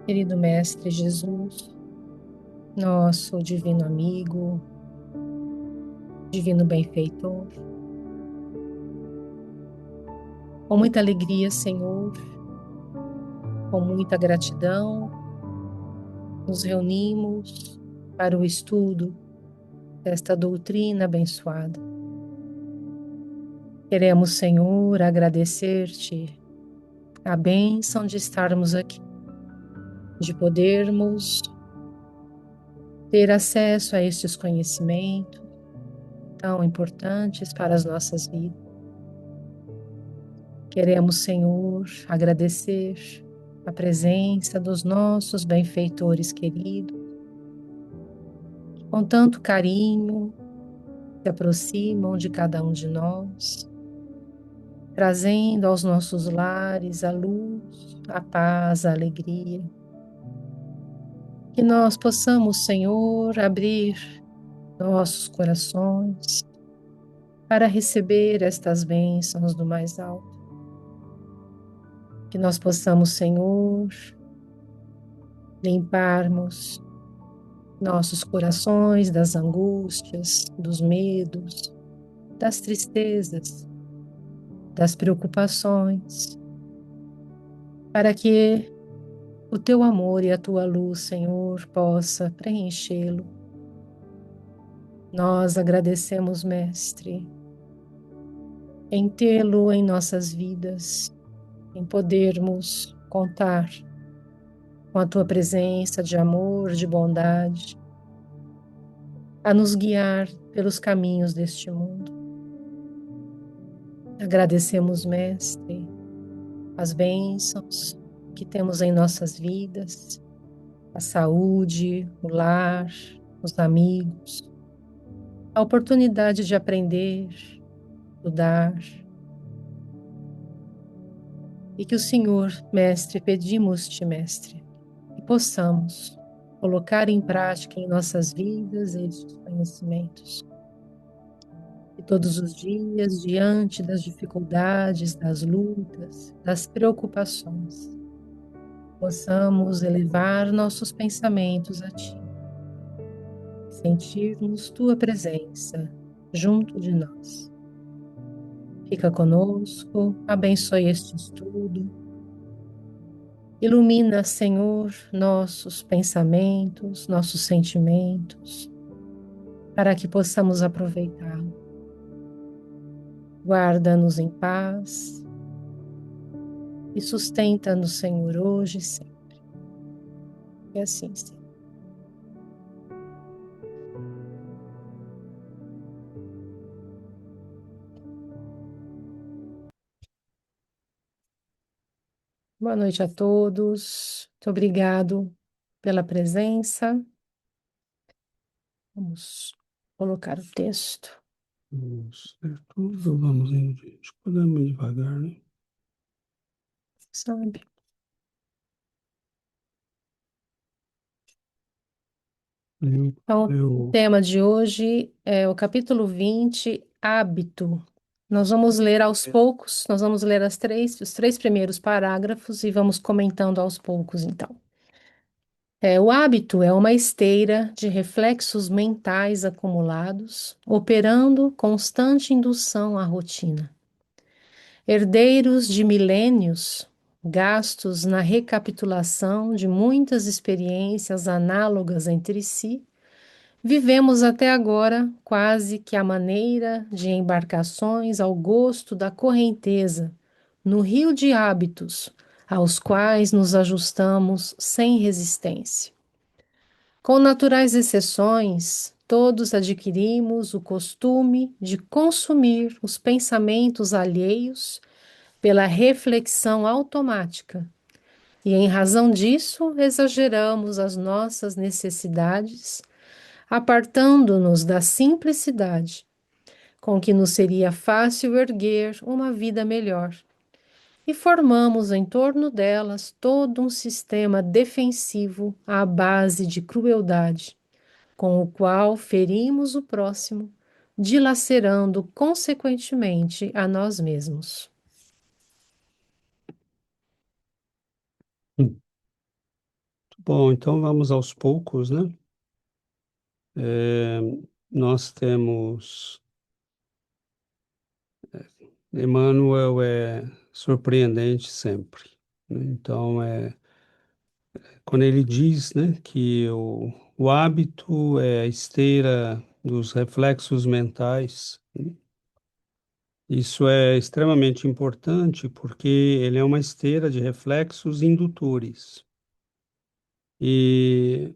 Querido Mestre Jesus, nosso divino amigo, divino benfeitor, com muita alegria, Senhor, com muita gratidão, nos reunimos para o estudo desta doutrina abençoada. Queremos, Senhor, agradecer-te a bênção de estarmos aqui, de podermos ter acesso a estes conhecimentos tão importantes para as nossas vidas. Queremos, Senhor, agradecer a presença dos nossos benfeitores queridos, que com tanto carinho se aproximam de cada um de nós, trazendo aos nossos lares a luz, a paz, a alegria. Que nós possamos, Senhor, abrir nossos corações para receber estas bênçãos do mais alto. Que nós possamos, Senhor, limparmos nossos corações das angústias, dos medos, das tristezas, das preocupações, para que o teu amor e a tua luz, Senhor, possa preenchê-lo. Nós agradecemos, Mestre, em tê-lo em nossas vidas, em podermos contar com a tua presença de amor, de bondade, a nos guiar pelos caminhos deste mundo. Agradecemos, Mestre, as bênçãos que temos em nossas vidas, a saúde, o lar, os amigos, a oportunidade de aprender, estudar. E que o Senhor, Mestre, pedimos-te, Mestre, que possamos colocar em prática em nossas vidas estes conhecimentos. E todos os dias, diante das dificuldades, das lutas, das preocupações, possamos elevar nossos pensamentos a Ti, sentirmos Tua presença junto de nós. Fica conosco, abençoe este estudo, ilumina, Senhor, nossos pensamentos, nossos sentimentos, para que possamos aproveitá-lo. Guarda-nos em paz e sustenta-nos, Senhor, hoje e sempre. Que assim seja. Boa noite a todos. Muito obrigado pela presença. Vamos colocar o texto, Certo, vamos em diante. Podemos ir devagar, né? sabe? Eu, Então, o eu, tema de hoje é o capítulo 20, hábito. Nós vamos ler aos poucos, nós vamos ler os três primeiros parágrafos e vamos comentando aos poucos, então. O hábito é uma esteira de reflexos mentais acumulados, operando constante indução à rotina. Herdeiros de milênios, gastos na recapitulação de muitas experiências análogas entre si, vivemos até agora quase que à maneira de embarcações ao gosto da correnteza, no rio de hábitos, aos quais nos ajustamos sem resistência. Com naturais exceções, todos adquirimos o costume de consumir os pensamentos alheios pela reflexão automática, e em razão disso exageramos as nossas necessidades, apartando-nos da simplicidade, com que nos seria fácil erguer uma vida melhor, e formamos em torno delas todo um sistema defensivo à base de crueldade, com o qual ferimos o próximo, dilacerando consequentemente a nós mesmos. Bom, então vamos aos poucos, né? É, nós temos. Emmanuel é surpreendente sempre, né? Então, quando ele diz, né, que o hábito é a esteira dos reflexos mentais, né? Isso é extremamente importante porque ele é uma esteira de reflexos indutores. E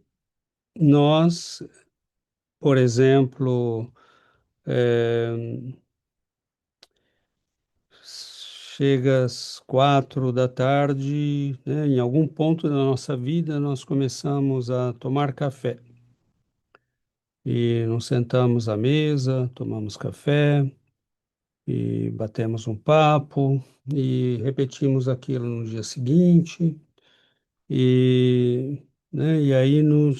nós, por exemplo, eh, chega às 4 da tarde, né, em algum ponto da nossa vida, nós começamos a tomar café. E nos sentamos à mesa, tomamos café e batemos um papo e repetimos aquilo no dia seguinte. E, né, e aí no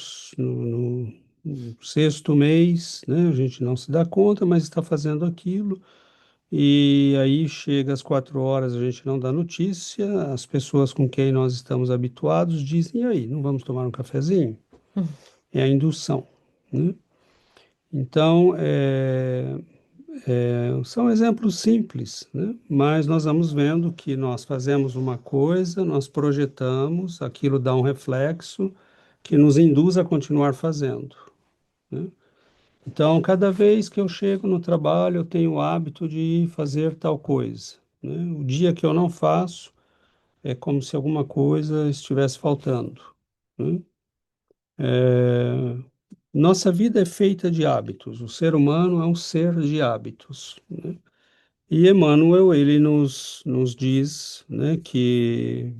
sexto mês, né, a gente não se dá conta, mas está fazendo aquilo. E aí chega às 4 horas, a gente não dá notícia, as pessoas com quem nós estamos habituados dizem, e aí, não vamos tomar um cafezinho? É a indução, né? Então, são exemplos simples, né? Mas nós vamos vendo que nós fazemos uma coisa, nós projetamos, aquilo dá um reflexo que nos induz a continuar fazendo, né? Então, cada vez que eu chego no trabalho, eu tenho o hábito de fazer tal coisa, né? O dia que eu não faço, é como se alguma coisa estivesse faltando, né? É, Nossa vida é feita de hábitos. O ser humano é um ser de hábitos, né? E Emmanuel, ele nos diz, né, que,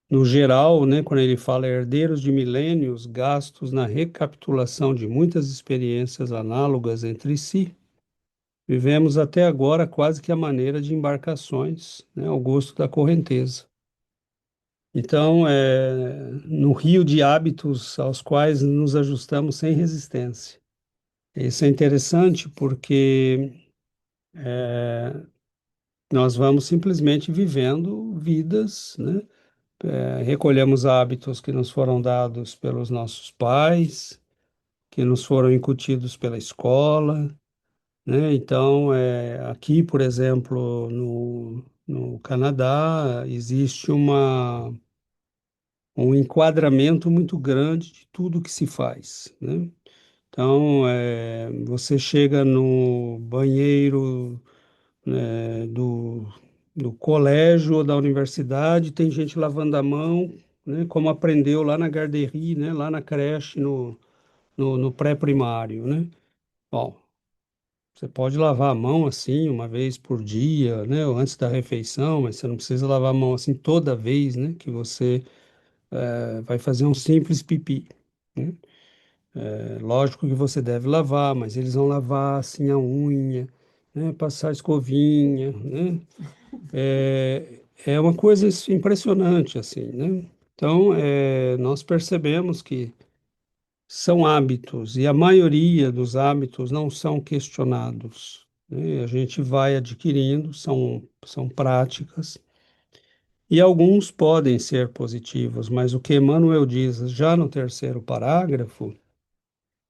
no geral, né, quando ele fala herdeiros de milênios gastos na recapitulação de muitas experiências análogas entre si, vivemos até agora quase que a maneira de embarcações, né, ao gosto da correnteza. Então, no rio de hábitos aos quais nos ajustamos sem resistência. Isso é interessante porque nós vamos simplesmente vivendo vidas, né? Recolhemos hábitos que nos foram dados pelos nossos pais, que nos foram incutidos pela escola, né? Então, aqui, por exemplo, no Canadá, existe um enquadramento muito grande de tudo que se faz, né? Então, você chega no banheiro, do colégio ou da universidade, tem gente lavando a mão, né? Como aprendeu lá na garderie, né? Lá na creche, no pré-primário, né? Bom, você pode lavar a mão assim uma vez por dia, né? Ou antes da refeição, mas você não precisa lavar a mão assim toda vez, né? Que você vai fazer um simples pipi, né? Lógico que você deve lavar, mas eles vão lavar assim a unha, né? Passar escovinha, né? É uma coisa impressionante, assim, né? Então, nós percebemos que são hábitos e a maioria dos hábitos não são questionados, né? A gente vai adquirindo, são práticas e alguns podem ser positivos, mas o que Emmanuel diz já no terceiro parágrafo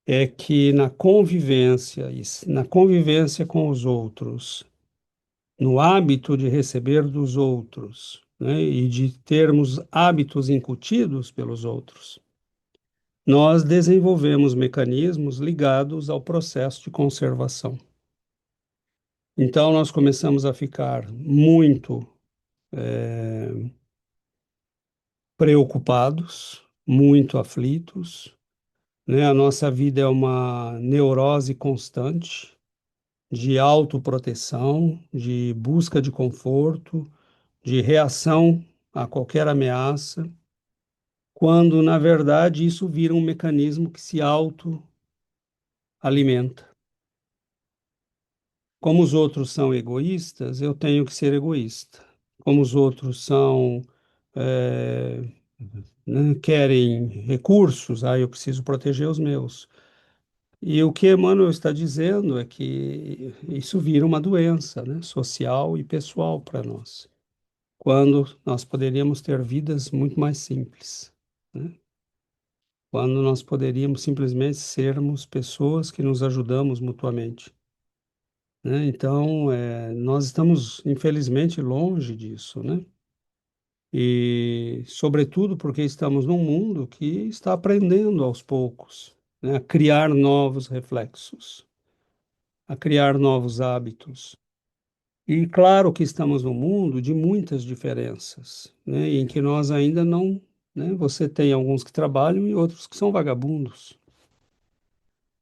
é que na convivência com os outros, no hábito de receber dos outros, né, e de termos hábitos incutidos pelos outros, nós desenvolvemos mecanismos ligados ao processo de conservação. Então, nós começamos a ficar muito preocupados, muito aflitos, né? A nossa vida é uma neurose constante de autoproteção, de busca de conforto, de reação a qualquer ameaça, quando na verdade isso vira um mecanismo que se autoalimenta. Como os outros são egoístas, eu tenho que ser egoísta. Como os outros são, eh, né, querem recursos, eu preciso proteger os meus. E o que Emmanuel está dizendo é que isso vira uma doença, né, social e pessoal para nós, quando nós poderíamos ter vidas muito mais simples. né? Quando nós poderíamos simplesmente sermos pessoas que nos ajudamos mutuamente, né? Então, nós estamos, infelizmente, longe disso, né? E, sobretudo, porque estamos num mundo que está aprendendo aos poucos, né, a criar novos reflexos, a criar novos hábitos. E claro que estamos num mundo de muitas diferenças, né, em que nós ainda não, né, você tem alguns que trabalham e outros que são vagabundos,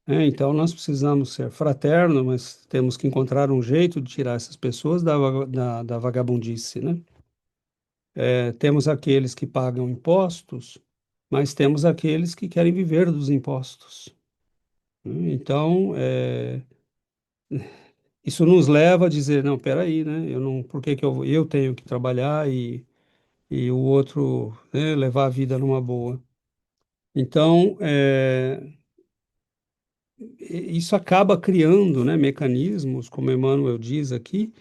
né? Então nós precisamos ser fraternos, mas temos que encontrar um jeito de tirar essas pessoas da vagabundice, né? Temos aqueles que pagam impostos, mas temos aqueles que querem viver dos impostos, né? Então, isso nos leva a dizer, não, peraí, né? Eu não, por que que eu tenho que trabalhar e o outro, né, levar a vida numa boa? Então, isso acaba criando, né, mecanismos, como Emmanuel diz aqui,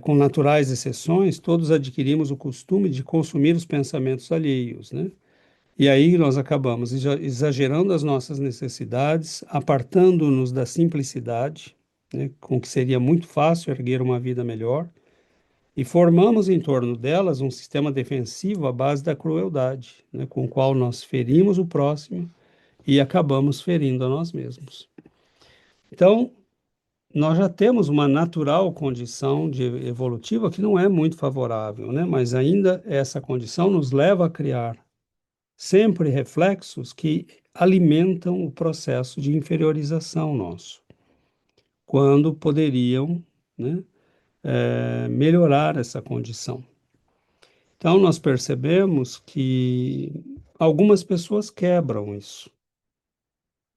com naturais exceções, todos adquirimos o costume de consumir os pensamentos alheios, né? E aí nós acabamos exagerando as nossas necessidades, apartando-nos da simplicidade, né, com que seria muito fácil erguer uma vida melhor, e formamos em torno delas um sistema defensivo à base da crueldade, né, com o qual nós ferimos o próximo e acabamos ferindo a nós mesmos. Então, nós já temos uma natural condição de evolutiva que não é muito favorável, né, mas ainda essa condição nos leva a criar sempre reflexos que alimentam o processo de inferiorização nosso, quando poderiam, né, melhorar essa condição. Então, nós percebemos que algumas pessoas quebram isso.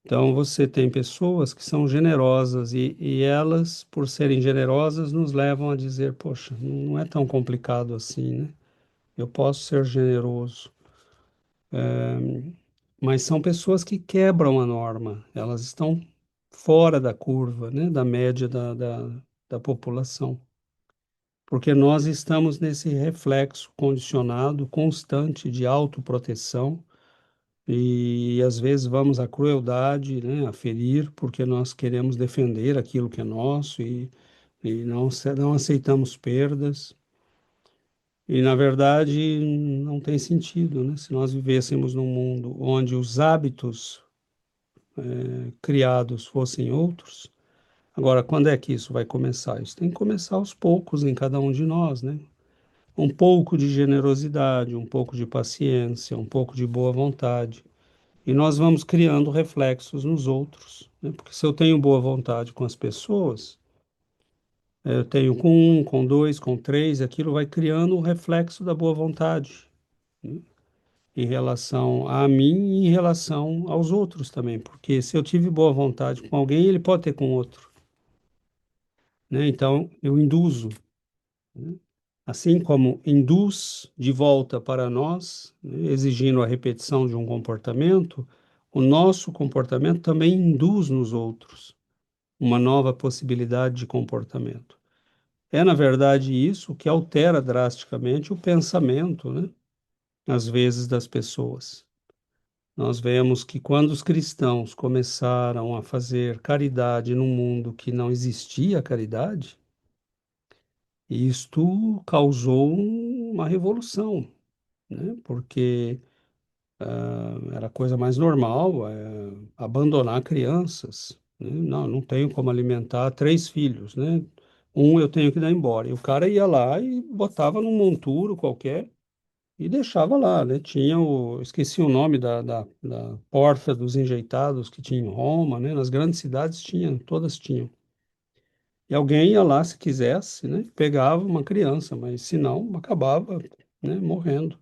Então, você tem pessoas que são generosas e elas, por serem generosas, nos levam a dizer: poxa, não é tão complicado assim, né? Eu posso ser generoso. Mas são pessoas que quebram a norma, elas estão fora da curva, né, da média da população, porque nós estamos nesse reflexo condicionado constante de autoproteção e às vezes vamos à crueldade, né, a ferir, porque nós queremos defender aquilo que é nosso e não aceitamos perdas. E, na verdade, não tem sentido, né? Se nós vivêssemos num mundo onde os hábitos criados fossem outros. Agora, quando é que isso vai começar? Isso tem que começar aos poucos em cada um de nós, né? Um pouco de generosidade, um pouco de paciência, um pouco de boa vontade. E nós vamos criando reflexos nos outros, né? Porque se eu tenho boa vontade com as pessoas, eu tenho com um, com dois, com três, aquilo vai criando um reflexo da boa vontade, né? Em relação a mim e em relação aos outros também. Porque se eu tive boa vontade com alguém, ele pode ter com outro, né? Então, eu induzo, né? Assim como induz de volta para nós, né, exigindo a repetição de um comportamento, o nosso comportamento também induz nos outros uma nova possibilidade de comportamento. É, na verdade, isso que altera drasticamente o pensamento, né, às vezes, das pessoas. Nós vemos que quando os cristãos começaram a fazer caridade num mundo que não existia caridade, isto causou uma revolução, né? Porque era a coisa mais normal, abandonar crianças, né? Não, não tenho como alimentar três filhos, né? Um eu tenho que dar embora. E o cara ia lá e botava num monturo qualquer e deixava lá, né? Tinha esqueci o nome da porta dos enjeitados que tinha em Roma, né? Nas grandes cidades tinha, todas tinham. E alguém ia lá se quisesse, né? Pegava uma criança, mas se não, acabava, né, morrendo.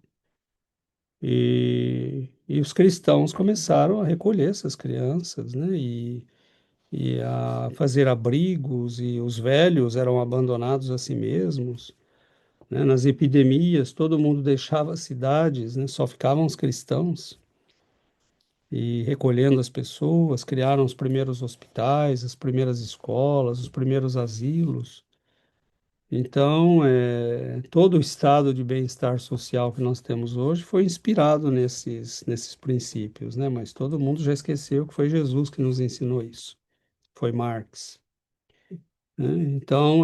E os cristãos começaram a recolher essas crianças, né? E a fazer abrigos, e os velhos eram abandonados a si mesmos, né? Nas epidemias, todo mundo deixava as cidades, né? Só ficavam os cristãos. E recolhendo as pessoas, criaram os primeiros hospitais, as primeiras escolas, os primeiros asilos. Então, todo o estado de bem-estar social que nós temos hoje foi inspirado nesses princípios, né? Mas todo mundo já esqueceu que foi Jesus que nos ensinou isso, foi Marx, né? Então,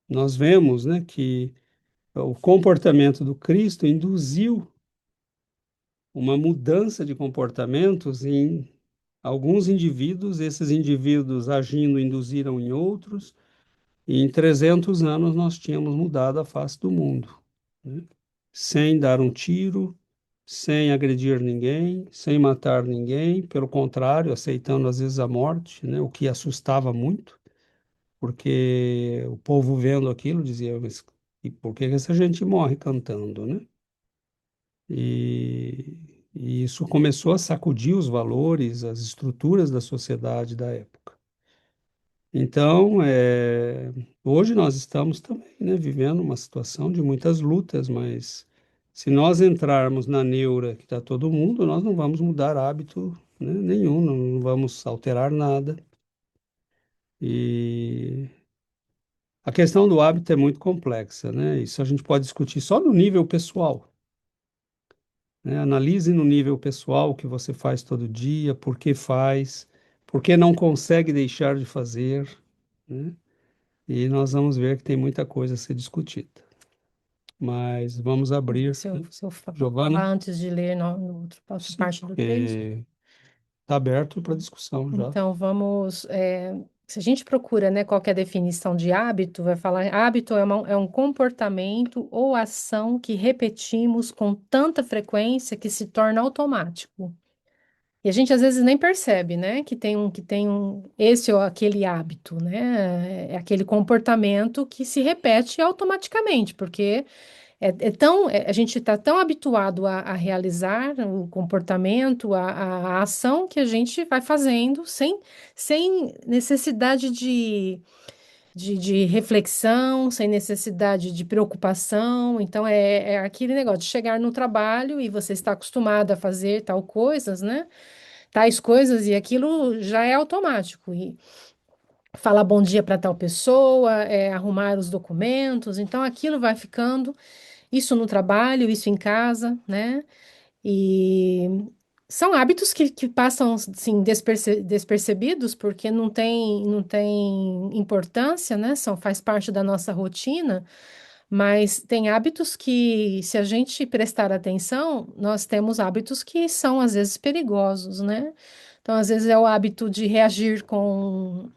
nós vemos, né, que o comportamento do Cristo induziu uma mudança de comportamentos em alguns indivíduos, esses indivíduos agindo induziram em outros, e em 300 anos nós tínhamos mudado a face do mundo, né? Sem dar um tiro, sem agredir ninguém, sem matar ninguém, pelo contrário, aceitando às vezes a morte, né? O que assustava muito, porque o povo vendo aquilo dizia, mas e por que que essa gente morre cantando, né? E isso começou a sacudir os valores, as estruturas da sociedade da época. Então, hoje nós estamos também, né, vivendo uma situação de muitas lutas, mas se nós entrarmos na neura que está todo mundo, nós não vamos mudar hábito, né, nenhum, não vamos alterar nada. E a questão do hábito é muito complexa, né? Isso a gente pode discutir só no nível pessoal, né? Analise no nível pessoal o que você faz todo dia, por que não consegue deixar de fazer, né? E nós vamos ver que tem muita coisa a ser discutida. Mas vamos abrir, né? Se eu falar Giovana, antes de ler no outra sim, parte do texto. porque está aberto para discussão já. Então, vamos. Se a gente procura, né, qual que é a definição de hábito, vai falar: hábito é um comportamento ou ação que repetimos com tanta frequência que se torna automático. E a gente às vezes nem percebe, né, que tem um, esse ou aquele hábito, né? É aquele comportamento que se repete automaticamente, porque a gente está tão habituado a realizar o comportamento, a ação, que a gente vai fazendo sem necessidade de reflexão, sem necessidade de preocupação. Então, é aquele negócio de chegar no trabalho e você está acostumado a fazer tal coisas, né? Tais coisas, e aquilo já é automático. E falar bom dia para tal pessoa, arrumar os documentos, então aquilo vai ficando. Isso no trabalho, isso em casa, né? E são hábitos que passam, assim, despercebidos, porque não tem importância, né? Faz parte da nossa rotina, mas tem hábitos que, se a gente prestar atenção, nós temos hábitos que são, às vezes, perigosos, né? Então, às vezes, é o hábito de reagir com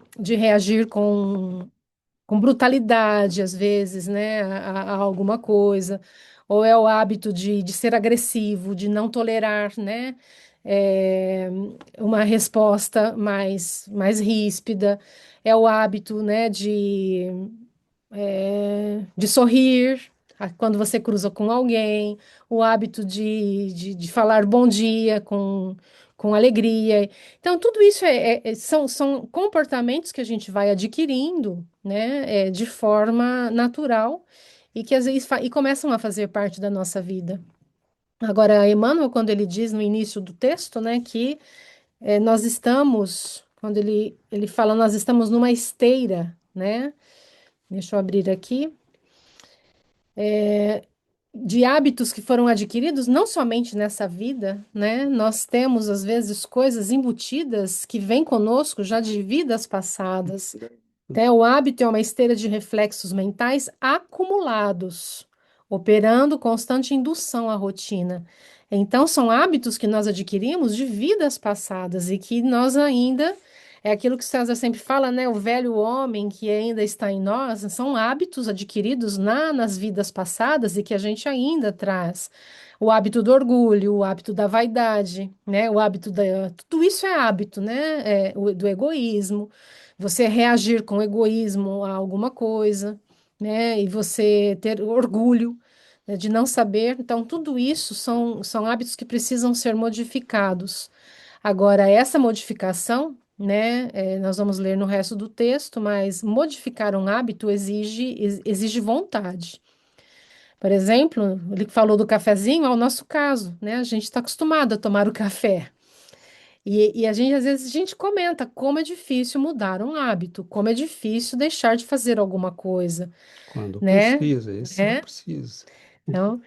brutalidade, às vezes, né, a alguma coisa, ou é o hábito de ser agressivo, de não tolerar, né, é, uma resposta mais ríspida, é o hábito, né, de sorrir quando você cruza com alguém, o hábito de falar bom dia com alegria. Então, tudo isso são comportamentos que a gente vai adquirindo, né, de forma natural e que às vezes e começam a fazer parte da nossa vida. Agora, Emmanuel, quando ele diz no início do texto, né, que nós estamos, quando ele fala, nós estamos numa esteira, né? Deixa eu abrir aqui. De hábitos que foram adquiridos não somente nessa vida, né? Nós temos, às vezes, coisas embutidas que vêm conosco já de vidas passadas. Né? O hábito é uma esteira de reflexos mentais acumulados, operando constante indução à rotina. Então, são hábitos que nós adquirimos de vidas passadas e que nós ainda. É aquilo que o César sempre fala, né? O velho homem que ainda está em nós, são hábitos adquiridos nas vidas passadas e que a gente ainda traz. O hábito do orgulho, o hábito da vaidade, né? O hábito da. Tudo isso é hábito, né? Do egoísmo, você reagir com egoísmo a alguma coisa, né? E você ter orgulho, né, de não saber. Então, tudo isso são hábitos que precisam ser modificados. Agora, essa modificação, né, nós vamos ler no resto do texto, mas modificar um hábito exige vontade. Por exemplo, ele falou do cafezinho, é o nosso caso, né? A gente está acostumado a tomar o café. E a gente, às vezes, a gente comenta como é difícil mudar um hábito, como é difícil deixar de fazer alguma coisa, Quando né? precisa, esse é Né? preciso. Então,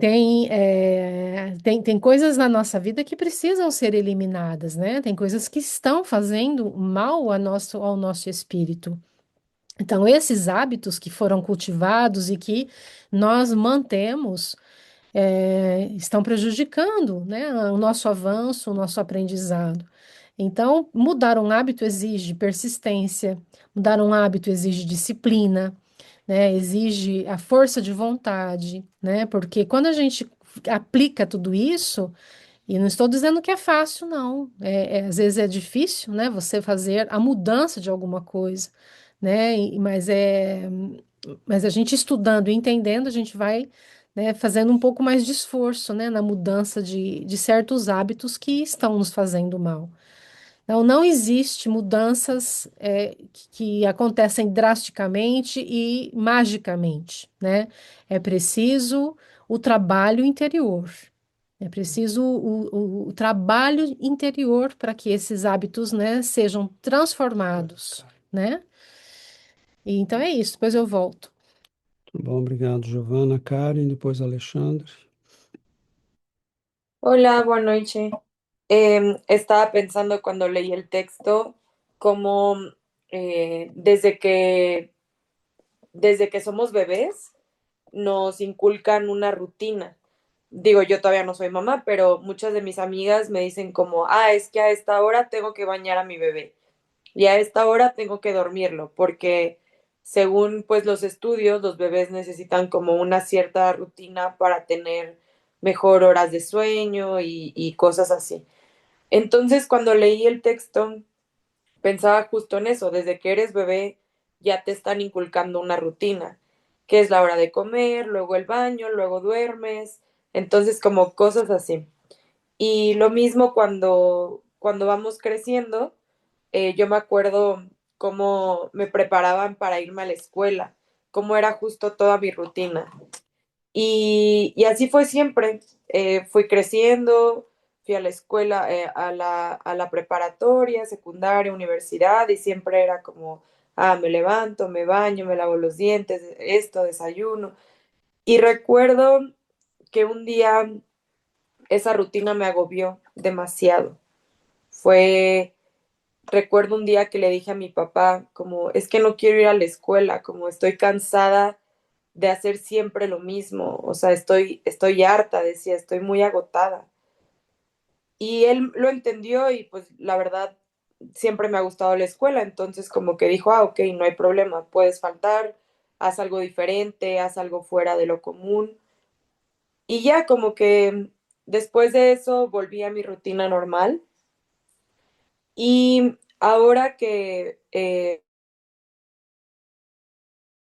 tem coisas na nossa vida que precisam ser eliminadas, né? Tem coisas que estão fazendo mal ao nosso espírito. Então, esses hábitos que foram cultivados e que nós mantemos, estão prejudicando, né, o nosso avanço, o nosso aprendizado. Então, mudar um hábito exige persistência, mudar um hábito exige disciplina, né, exige a força de vontade, né, porque quando a gente aplica tudo isso, e não estou dizendo que é fácil, não. Às vezes é difícil, né? Você fazer a mudança de alguma coisa, né? Mas a gente estudando e entendendo, a gente vai, né, fazendo um pouco mais de esforço, né, na mudança de certos hábitos que estão nos fazendo mal. Então, não existe mudanças, que acontecem drasticamente e magicamente, né? É preciso o trabalho interior. É preciso o trabalho interior para que esses hábitos, né, sejam transformados, né? E então é isso, depois eu volto. Tá bom, obrigado, Giovana, Karen, depois Alexandre. Hola, buenas noches. Estaba pensando cuando leí el texto como desde que somos bebés nos inculcan una rutina. Digo, yo todavía no soy mamá, pero muchas de mis amigas me dicen como, es que a esta hora tengo que bañar a mi bebé y a esta hora tengo que dormirlo, porque según pues los estudios, los bebés necesitan como una cierta rutina para tener mejor horas de sueño y cosas así. Entonces, cuando leí el texto, pensaba justo en eso, desde que eres bebé ya te están inculcando una rutina, que es la hora de comer, luego el baño, luego duermes, entonces como cosas así. Y lo mismo cuando vamos creciendo, yo me acuerdo cómo me preparaban para irme a la escuela, cómo era justo toda mi rutina. Y así fue siempre. Fui creciendo, fui a la escuela, a la preparatoria, secundaria, universidad, y siempre era como, me levanto, me baño, me lavo los dientes, esto, desayuno. Y recuerdo que un día esa rutina me agobió demasiado. Fue, recuerdo un día que le dije a mi papá, como, es que no quiero ir a la escuela, como estoy cansada de hacer siempre lo mismo, o sea, estoy harta, decía, estoy muy agotada. Y él lo entendió y pues la verdad siempre me ha gustado la escuela, entonces como que dijo, ok, no hay problema, puedes faltar, haz algo diferente, haz algo fuera de lo común. Y ya como que después de eso volví a mi rutina normal y ahora que de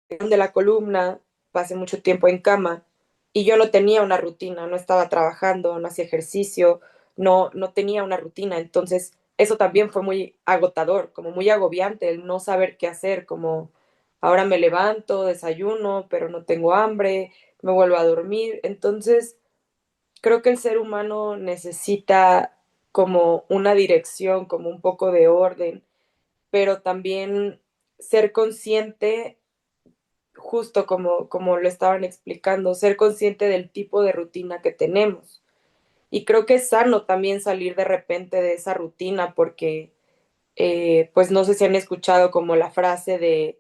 la columna, pasé mucho tiempo en cama y yo no tenía una rutina, no estaba trabajando, no hacía ejercicio, no tenía una rutina. Entonces, eso también fue muy agotador, como muy agobiante, el no saber qué hacer, como ahora me levanto, desayuno, pero no tengo hambre, me vuelvo a dormir. Entonces, creo que el ser humano necesita como una dirección, como un poco de orden, pero también ser consciente justo como lo estaban explicando, ser consciente del tipo de rutina que tenemos. Y creo que es sano también salir de repente de esa rutina porque, pues no sé si han escuchado como la frase de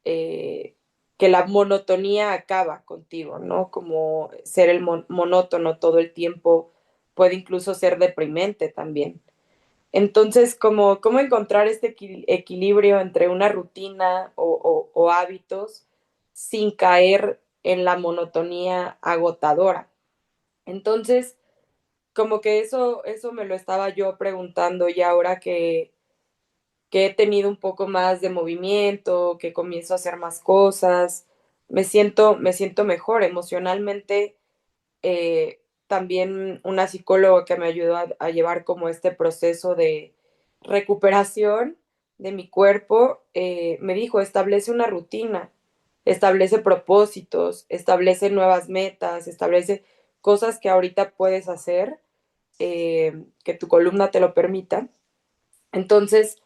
que la monotonía acaba contigo, ¿no? Como ser el monótono todo el tiempo puede incluso ser deprimente también. Entonces, ¿cómo encontrar este equilibrio entre una rutina o hábitos sin caer en la monotonía agotadora? Entonces, como que eso me lo estaba yo preguntando y ahora que he tenido un poco más de movimiento, que comienzo a hacer más cosas, me siento mejor emocionalmente. También una psicóloga que me ayudó a llevar como este proceso de recuperación de mi cuerpo, me dijo, establece una rutina, establece propósitos, establece nuevas metas, establece cosas que ahorita puedes hacer que tu columna te lo permita. Entonces,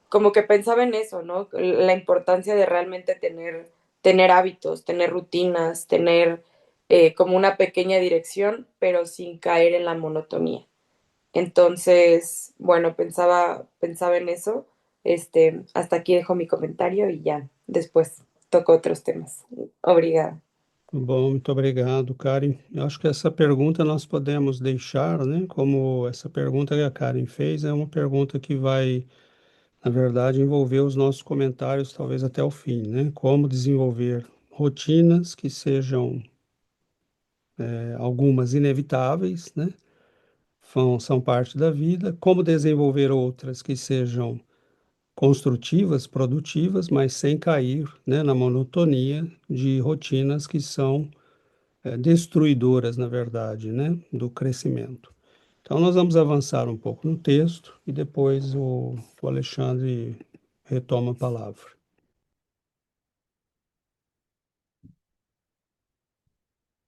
como que pensaba en eso, ¿no? La importancia de realmente tener hábitos, tener rutinas, tener como una pequeña dirección, pero sin caer en la monotonía. Entonces, bueno, pensaba en eso. Hasta aquí dejo mi comentario y ya, después toco otros temas. Obrigada. Bom, muito obrigado, Karen. Eu acho que essa pergunta nós podemos deixar, né? Como essa pergunta que a Karen fez é uma pergunta que vai, na verdade, envolver os nossos comentários, talvez até o fim, né? Como desenvolver rotinas que sejam algumas inevitáveis, né? São parte da vida. Como desenvolver outras que sejam construtivas, produtivas, mas sem cair, né, na monotonia de rotinas que são destruidoras, na verdade, né, do crescimento. Então, nós vamos avançar um pouco no texto e depois o Alexandre retoma a palavra.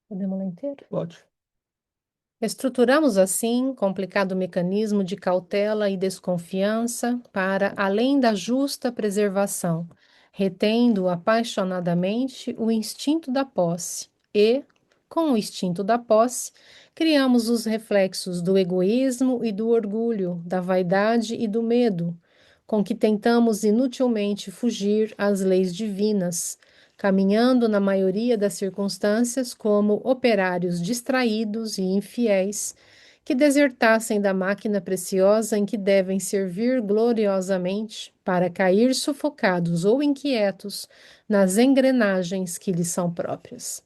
Podemos ler inteiro? Pode. Estruturamos assim complicado mecanismo de cautela e desconfiança para além da justa preservação, retendo apaixonadamente o instinto da posse e, com o instinto da posse, criamos os reflexos do egoísmo e do orgulho, da vaidade e do medo, com que tentamos inutilmente fugir às leis divinas, caminhando na maioria das circunstâncias como operários distraídos e infiéis, que desertassem da máquina preciosa em que devem servir gloriosamente para cair sufocados ou inquietos nas engrenagens que lhes são próprias.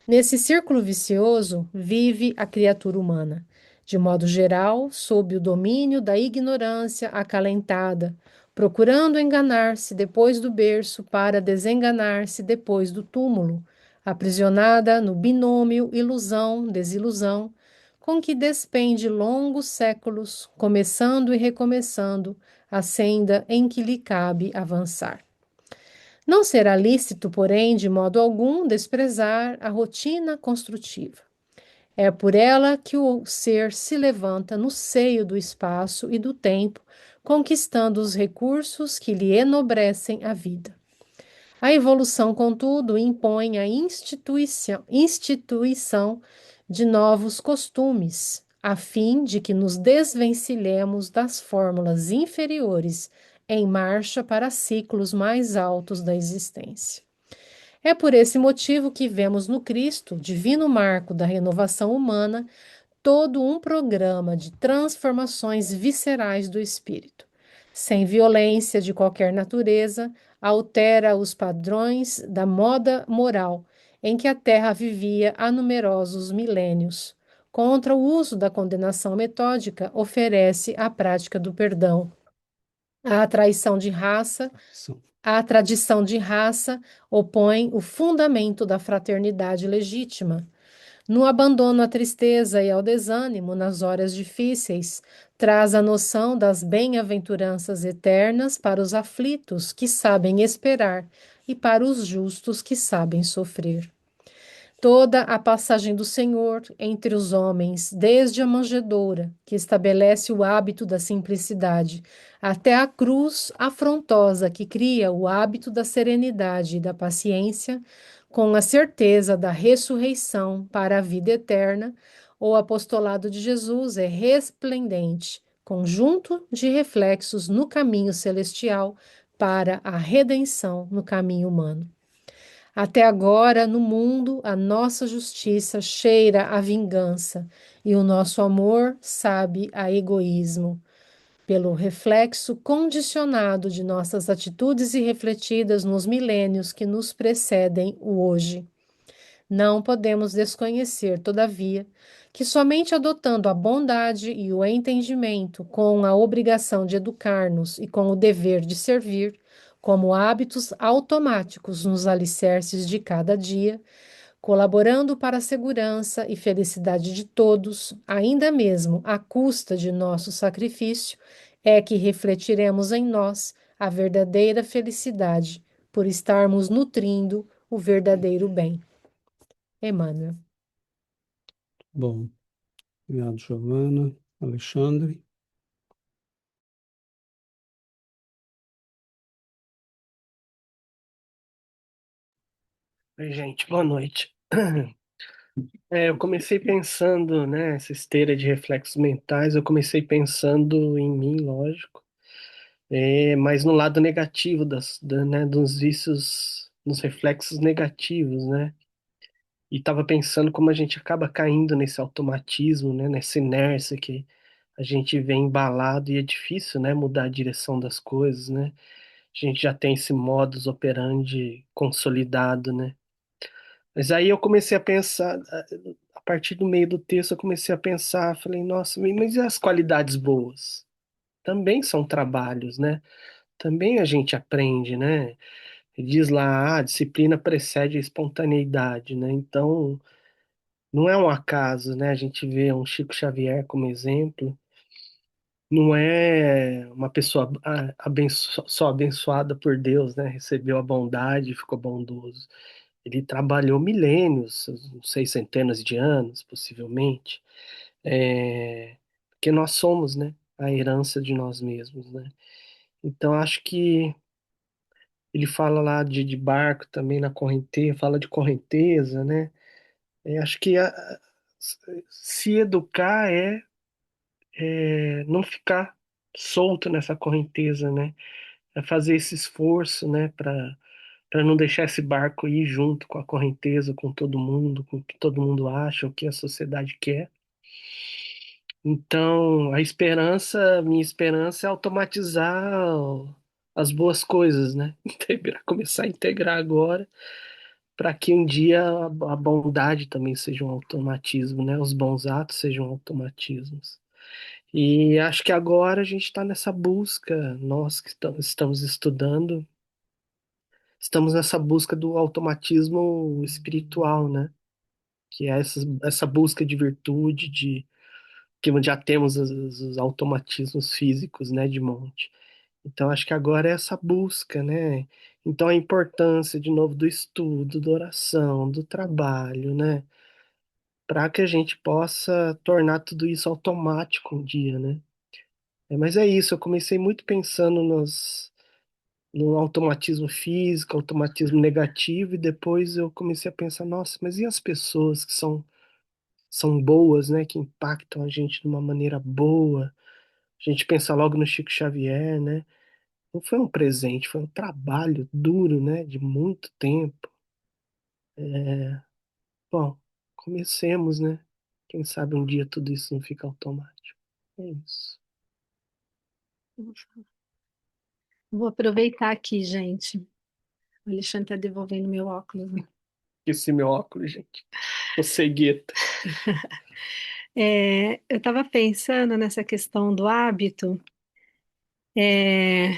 Nesse círculo vicioso vive a criatura humana, de modo geral, sob o domínio da ignorância acalentada, procurando enganar-se depois do berço para desenganar-se depois do túmulo, aprisionada no binômio ilusão-desilusão, com que despende longos séculos, começando e recomeçando a senda em que lhe cabe avançar. Não será lícito, porém, de modo algum, desprezar a rotina construtiva. É por ela que o ser se levanta no seio do espaço e do tempo, conquistando os recursos que lhe enobrecem a vida. A evolução, contudo, impõe a instituição de novos costumes, a fim de que nos desvencilhemos das fórmulas inferiores em marcha para ciclos mais altos da existência. É por esse motivo que vemos no Cristo, divino marco da renovação humana, todo um programa de transformações viscerais do espírito. Sem violência de qualquer natureza, altera os padrões da moda moral em que a Terra vivia há numerosos milênios. Contra o uso da condenação metódica, oferece a prática do perdão. A traição de raça, a tradição de raça opõe o fundamento da fraternidade legítima. No abandono à tristeza e ao desânimo nas horas difíceis, traz a noção das bem-aventuranças eternas para os aflitos que sabem esperar e para os justos que sabem sofrer. Toda a passagem do Senhor entre os homens, desde a manjedoura, que estabelece o hábito da simplicidade, até a cruz afrontosa, que cria o hábito da serenidade e da paciência, com a certeza da ressurreição para a vida eterna, o apostolado de Jesus é resplendente, conjunto de reflexos no caminho celestial para a redenção no caminho humano. Até agora, no mundo, a nossa justiça cheira a vingança e o nosso amor sabe a egoísmo. Pelo reflexo condicionado de nossas atitudes irrefletidas nos milênios que nos precedem o hoje. Não podemos desconhecer, todavia, que somente adotando a bondade e o entendimento, com a obrigação de educar-nos e com o dever de servir, como hábitos automáticos nos alicerces de cada dia, colaborando para a segurança e felicidade de todos, ainda mesmo à custa de nosso sacrifício, é que refletiremos em nós a verdadeira felicidade, por estarmos nutrindo o verdadeiro bem. Emmanuel. Bom, Obrigado, Giovana. Alexandre. Oi, gente, boa noite. Eu comecei pensando, né, essa esteira de reflexos mentais, eu comecei pensando em mim, lógico, mas no lado negativo né, dos vícios, nos reflexos negativos, né? E estava pensando como a gente acaba caindo nesse automatismo, né, nessa inércia que a gente vem embalado e é difícil, né, mudar a direção das coisas, né? A gente já tem esse modus operandi consolidado, né? Mas aí eu comecei a pensar, a partir do meio do texto, eu comecei a pensar, falei, nossa, mas e as qualidades boas? Também são trabalhos, né? Também a gente aprende, né? Diz lá, a disciplina precede a espontaneidade, né? Então, não é um acaso, né? A gente vê um Chico Xavier como exemplo, não é uma pessoa só abençoada por Deus, né? Recebeu a bondade e ficou bondoso. Ele trabalhou milênios, não sei, centenas de anos, possivelmente, porque nós somos, né, a herança de nós mesmos, né? Então, acho que ele fala lá de barco também na correnteza, fala de correnteza, né? Acho que se educar é não ficar solto nessa correnteza, né? É fazer esse esforço, né, para não deixar esse barco ir junto com a correnteza, com todo mundo, com o que todo mundo acha, o que a sociedade quer. Então, minha esperança é automatizar as boas coisas, né? Começar a integrar agora, para que um dia a bondade também seja um automatismo, né? Os bons atos sejam automatismos. E acho que agora a gente está nessa busca, nós que estamos estudando, estamos nessa busca do automatismo espiritual, né? Que é essa busca de virtude, que já temos os automatismos físicos, né, de monte. Então acho que agora é essa busca, né? Então a importância de novo do estudo, da oração, do trabalho, né? Para que a gente possa tornar tudo isso automático um dia, né? Mas é isso, eu comecei muito pensando no automatismo físico, automatismo negativo, e depois eu comecei a pensar, nossa, mas e as pessoas que são boas, né, que impactam a gente de uma maneira boa? A gente pensa logo no Chico Xavier, né? Não foi um presente, foi um trabalho duro, né, de muito tempo. Bom, comecemos, né? Quem sabe um dia tudo isso não fica automático. É isso. Vou aproveitar aqui, gente. O Alexandre está devolvendo meu óculos, né? Esse meu óculos, gente. O cegueta. Eu estava pensando nessa questão do hábito, é,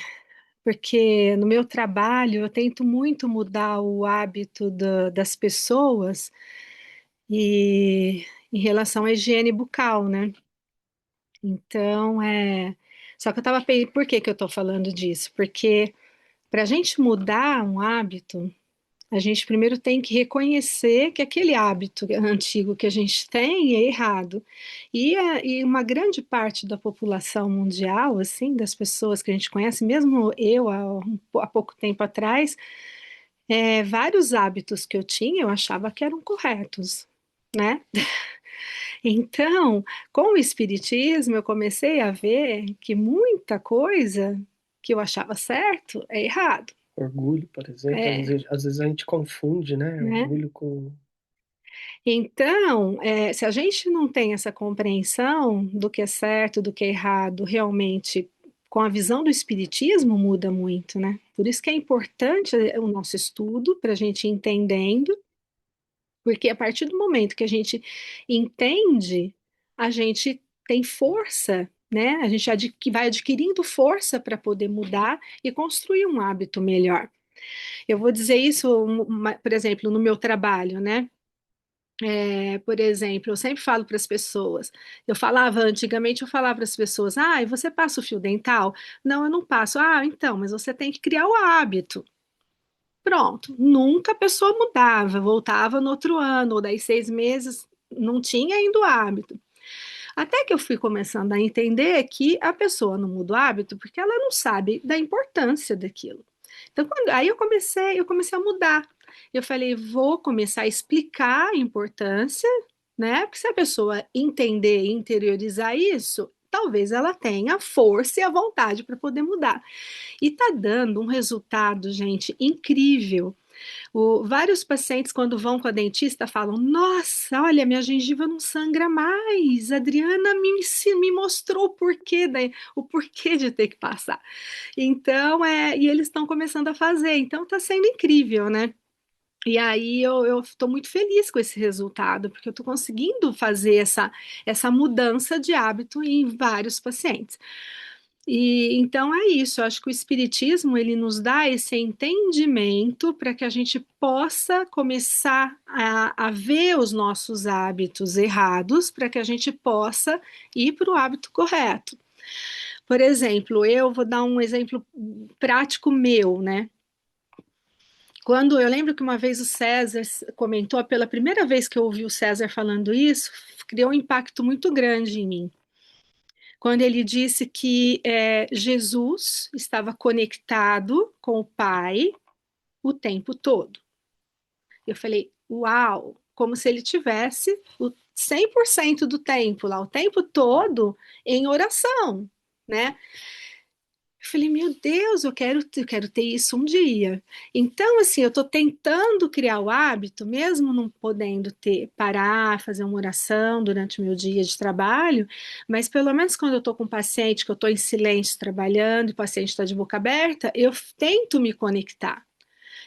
porque no meu trabalho eu tento muito mudar o hábito das pessoas e em relação à higiene bucal, né? Então, só que eu estava pensando, por que que eu estou falando disso? Porque para a gente mudar um hábito, a gente primeiro tem que reconhecer que aquele hábito antigo que a gente tem é errado. E uma grande parte da população mundial, assim, das pessoas que a gente conhece, mesmo eu há pouco tempo atrás, vários hábitos que eu tinha eu achava que eram corretos, né? Então, com o Espiritismo, eu comecei a ver que muita coisa que eu achava certo é errado. Orgulho, por exemplo, É, às vezes a gente confunde, né? né? Orgulho com. Então, se a gente não tem essa compreensão do que é certo, do que é errado, realmente, com a visão do Espiritismo, muda muito, né? Por isso que é importante o nosso estudo, para a gente ir entendendo, porque a partir do momento que a gente entende, a gente tem força, né? A gente vai adquirindo força para poder mudar e construir um hábito melhor. Eu vou dizer isso, por exemplo, no meu trabalho, né? Por exemplo, eu sempre falo para as pessoas, antigamente eu falava para as pessoas, ah, e você passa o fio dental? Não, eu não passo. Ah, então, mas você tem que criar o hábito. Pronto, nunca a pessoa mudava, voltava no outro ano, ou daí 6 meses, não tinha ainda o hábito. Até que eu fui começando a entender que a pessoa não muda o hábito porque ela não sabe da importância daquilo. Então, aí eu comecei a mudar. Eu falei, vou começar a explicar a importância, né? Porque se a pessoa entender e interiorizar isso, talvez ela tenha a força e a vontade para poder mudar. E tá dando um resultado, gente, incrível. Vários pacientes, quando vão com a dentista, falam: Nossa, olha, minha gengiva não sangra mais. A Adriana me mostrou o porquê de ter que passar. Então, e eles estão começando a fazer. Então, está sendo incrível, né? E aí eu estou muito feliz com esse resultado, porque eu estou conseguindo fazer essa mudança de hábito em vários pacientes. E então é isso, eu acho que o espiritismo ele nos dá esse entendimento para que a gente possa começar a ver os nossos hábitos errados, para que a gente possa ir para o hábito correto. Por exemplo, eu vou dar um exemplo prático meu, né? Quando eu lembro que uma vez o César comentou, pela primeira vez que eu ouvi o César falando isso, criou um impacto muito grande em mim. Quando ele disse que Jesus estava conectado com o Pai o tempo todo. Eu falei, uau, como se ele tivesse o 100% do tempo lá, o tempo todo em oração, né? Eu falei, meu Deus, eu quero ter isso um dia. Então, assim, eu estou tentando criar o hábito, mesmo não podendo parar, fazer uma oração durante o meu dia de trabalho, mas pelo menos quando eu estou com um paciente, que eu estou em silêncio trabalhando, e o paciente está de boca aberta, eu tento me conectar.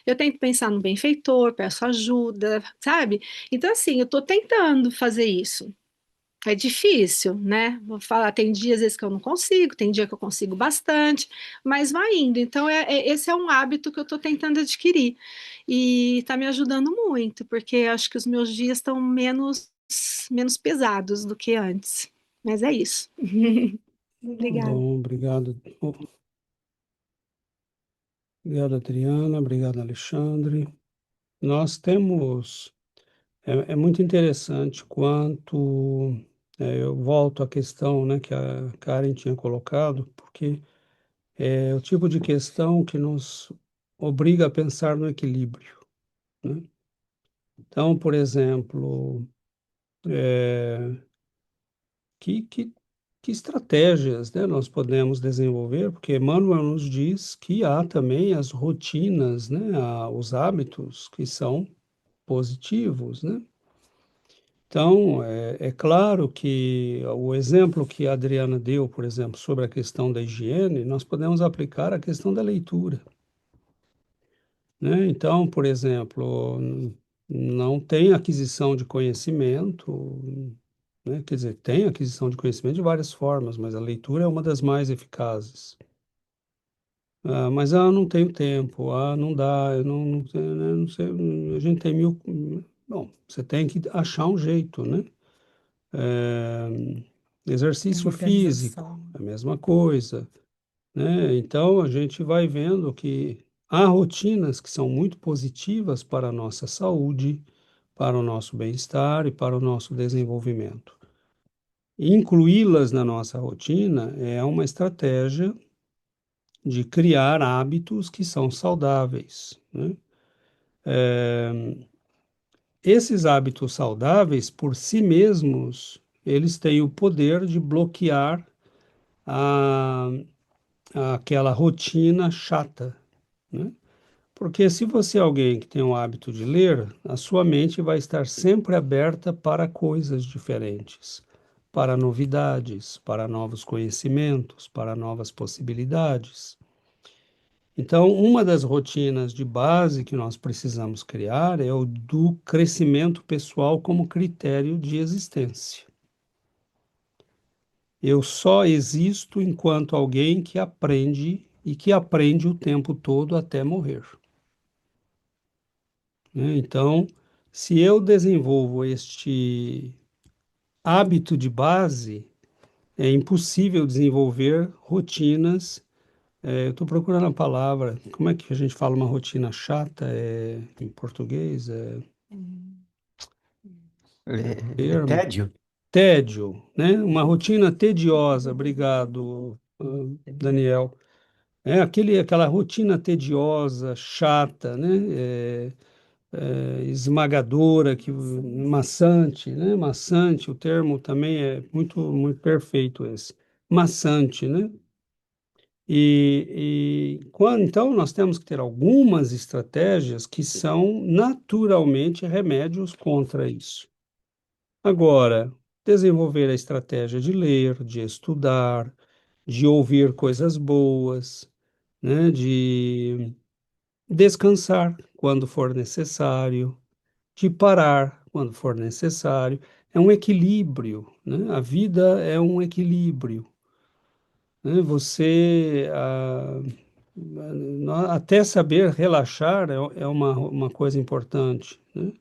Eu tento pensar no benfeitor, peço ajuda, sabe? Então, assim, eu estou tentando fazer isso. É difícil, né? Vou falar, tem dias às vezes que eu não consigo, tem dia que eu consigo bastante, mas vai indo. Então, esse é um hábito que eu estou tentando adquirir e está me ajudando muito, porque acho que os meus dias estão menos pesados do que antes. Mas é isso. Obrigada. Bom, obrigado. Obrigado, Adriana. Obrigado, Alexandre. Nós temos. É muito interessante quanto. Eu volto à questão, né, que a Karen tinha colocado, porque é o tipo de questão que nos obriga a pensar no equilíbrio, né? Então, por exemplo, é, que, que, que estratégias, né, nós podemos desenvolver? Porque Emmanuel nos diz que há também as rotinas, né, os hábitos que são positivos, né? Então, é claro que o exemplo que a Adriana deu, por exemplo, sobre a questão da higiene, nós podemos aplicar a questão da leitura, né? Então, por exemplo, não tem aquisição de conhecimento, né? Quer dizer, tem aquisição de conhecimento de várias formas, mas a leitura é uma das mais eficazes. Mas não tenho tempo, não dá, eu não, né, não sei, a gente tem mil. Bom, você tem que achar um jeito, né? É, Tem exercício uma físico, organização. a mesma coisa, né? Então a gente vai vendo que há rotinas que são muito positivas para a nossa saúde, para o nosso bem-estar e para o nosso desenvolvimento. Incluí-las na nossa rotina é uma estratégia de criar hábitos que são saudáveis, né? Esses hábitos saudáveis, por si mesmos, eles têm o poder de bloquear a, aquela rotina chata, né? Porque se você é alguém que tem o hábito de ler, a sua mente vai estar sempre aberta para coisas diferentes, para novidades, para novos conhecimentos, para novas possibilidades. Então, uma das rotinas de base que nós precisamos criar é o do crescimento pessoal como critério de existência. Eu só existo enquanto alguém que aprende e que aprende o tempo todo até morrer, né? Então, se eu desenvolvo este hábito de base, é impossível desenvolver rotinas. Eu estou procurando a palavra. Como é que a gente fala uma rotina chata em português? É Termo. tédio? tédio, né? Uma rotina tediosa. Obrigado, Daniel. É aquela rotina tediosa, chata, né? Esmagadora, maçante, né? Maçante, o termo também é muito perfeito esse. Maçante, né? Então nós temos que ter algumas estratégias que são naturalmente remédios contra isso. Agora, desenvolver a estratégia de ler, de estudar, de ouvir coisas boas, né? De descansar quando for necessário, de parar quando for necessário. É um equilíbrio, né? A vida é um equilíbrio, né? Até saber relaxar é uma coisa importante, né?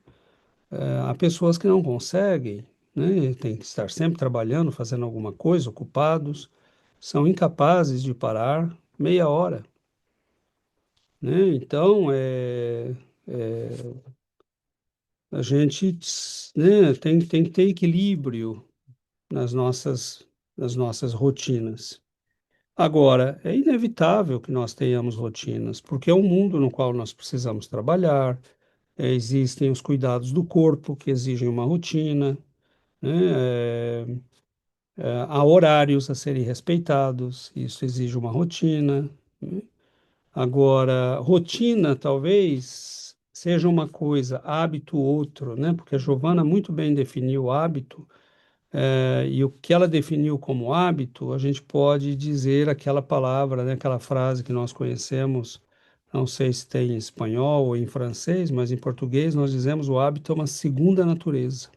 Há pessoas que não conseguem, né? Tem que estar sempre trabalhando, fazendo alguma coisa, ocupados, são incapazes de parar meia hora, né? Então, a gente, né, tem que ter equilíbrio nas nossas rotinas. Agora, é inevitável que nós tenhamos rotinas, porque é um mundo no qual nós precisamos trabalhar, existem os cuidados do corpo que exigem uma rotina, né? Há horários a serem respeitados, isso exige uma rotina, né? Agora, rotina talvez seja uma coisa, hábito outro, né? Porque a Giovana muito bem definiu o hábito, e o que ela definiu como hábito, a gente pode dizer aquela palavra, né? Aquela frase que nós conhecemos, não sei se tem em espanhol ou em francês, mas em português nós dizemos o hábito é uma segunda natureza,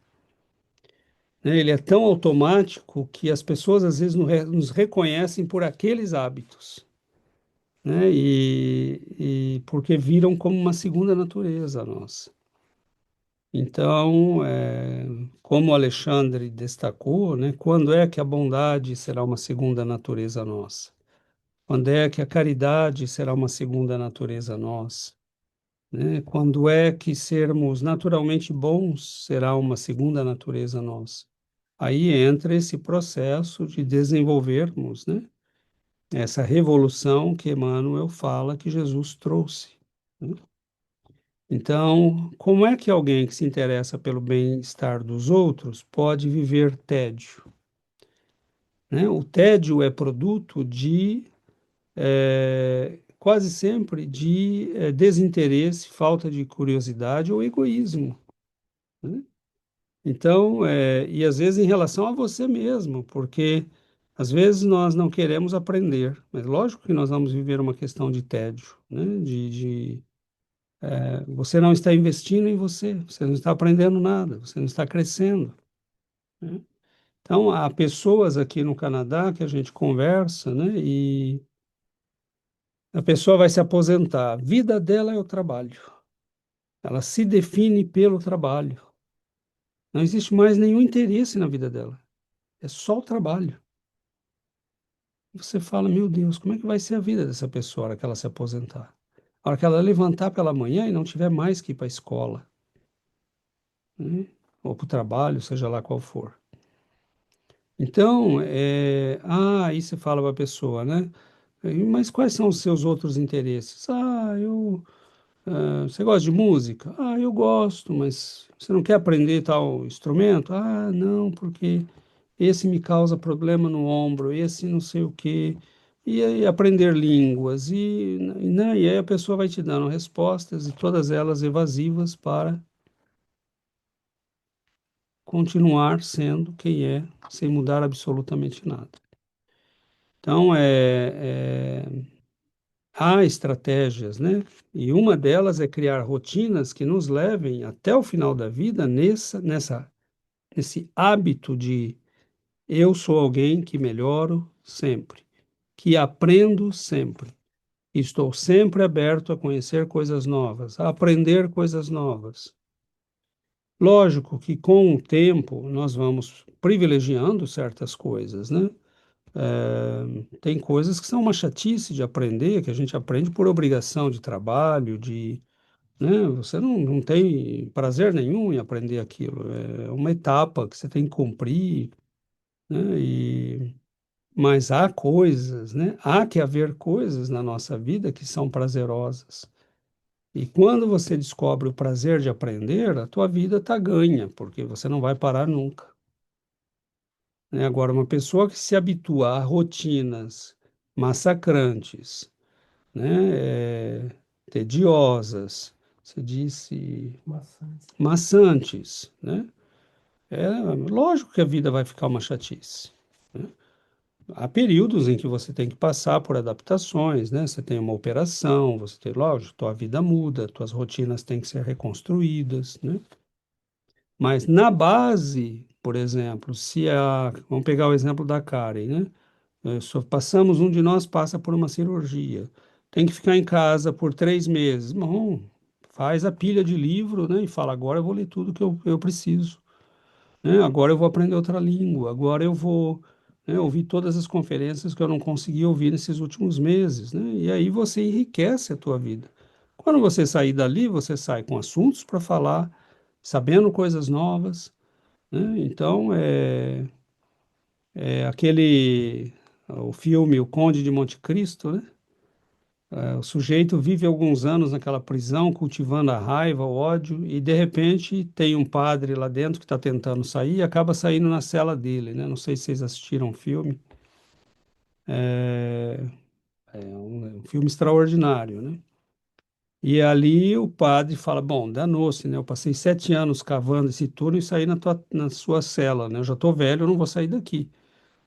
né? Ele é tão automático que as pessoas às vezes nos reconhecem por aqueles hábitos, né? E porque viram como uma segunda natureza nossa. Então, como o Alexandre destacou, né? Quando é que a bondade será uma segunda natureza nossa? Quando é que a caridade será uma segunda natureza nossa? Né? Quando é que sermos naturalmente bons será uma segunda natureza nossa? Aí entra esse processo de desenvolvermos, né? Essa revolução que Emmanuel fala que Jesus trouxe, né? Então, como é que alguém que se interessa pelo bem-estar dos outros pode viver tédio, né? O tédio é produto quase sempre, de desinteresse, falta de curiosidade ou egoísmo, né? Então, e às vezes em relação a você mesmo, porque às vezes nós não queremos aprender, mas lógico que nós vamos viver uma questão de tédio, né? Você não está investindo em você, você não está aprendendo nada, você não está crescendo, né? Então, há pessoas aqui no Canadá que a gente conversa, né? E a pessoa vai se aposentar, a vida dela é o trabalho, ela se define pelo trabalho, não existe mais nenhum interesse na vida dela, é só o trabalho. Você fala, meu Deus, como é que vai ser a vida dessa pessoa a hora que ela se aposentar? A hora que ela levantar pela manhã e não tiver mais que ir para a escola, né? Ou para o trabalho, seja lá qual for. Então, aí você fala para a pessoa, né? Mas quais são os seus outros interesses? Você gosta de música? Ah, eu gosto, mas você não quer aprender tal instrumento? Ah, não, porque esse me causa problema no ombro, esse não sei o quê. E aí aprender línguas, né, e aí a pessoa vai te dando respostas, e todas elas evasivas para continuar sendo quem é, sem mudar absolutamente nada. Então, há estratégias, né? E uma delas é criar rotinas que nos levem até o final da vida nesse hábito de eu sou alguém que melhoro sempre, que aprendo sempre. Estou sempre aberto a conhecer coisas novas, a aprender coisas novas. Lógico que com o tempo nós vamos privilegiando certas coisas, né? Tem coisas que são uma chatice de aprender, que a gente aprende por obrigação de trabalho, né? Você não tem prazer nenhum em aprender aquilo. É uma etapa que você tem que cumprir, né? Mas há coisas, né? Há que haver coisas na nossa vida que são prazerosas. E quando você descobre o prazer de aprender, a tua vida está ganha, porque você não vai parar nunca, né? Agora, uma pessoa que se habitua a rotinas massacrantes, né? Tediosas, você disse maçantes, né? É lógico que a vida vai ficar uma chatice, né? Há períodos em que você tem que passar por adaptações, né? Você tem uma operação, você tem, lógico, tua vida muda, tuas rotinas têm que ser reconstruídas, né? Mas na base, por exemplo, vamos pegar o exemplo da Karen, né? Um de nós passa por uma cirurgia, tem que ficar em casa por 3 meses. Bom, faz a pilha de livro, né? E fala, agora eu vou ler tudo que eu preciso, né? Agora eu vou aprender outra língua, agora eu vou, né, ouvir todas as conferências que eu não consegui ouvir nesses últimos meses, né? E aí você enriquece a tua vida. Quando você sair dali, você sai com assuntos para falar, sabendo coisas novas, né? Então, o filme O Conde de Monte Cristo, né? O sujeito vive alguns anos naquela prisão, cultivando a raiva, o ódio, e de repente tem um padre lá dentro que está tentando sair e acaba saindo na cela dele, né? Não sei se vocês assistiram o filme. É um filme extraordinário, né? E ali o padre fala, bom, danou-se, né? Eu passei 7 anos cavando esse túnel e saí na sua cela, né? Eu já estou velho, eu não vou sair daqui.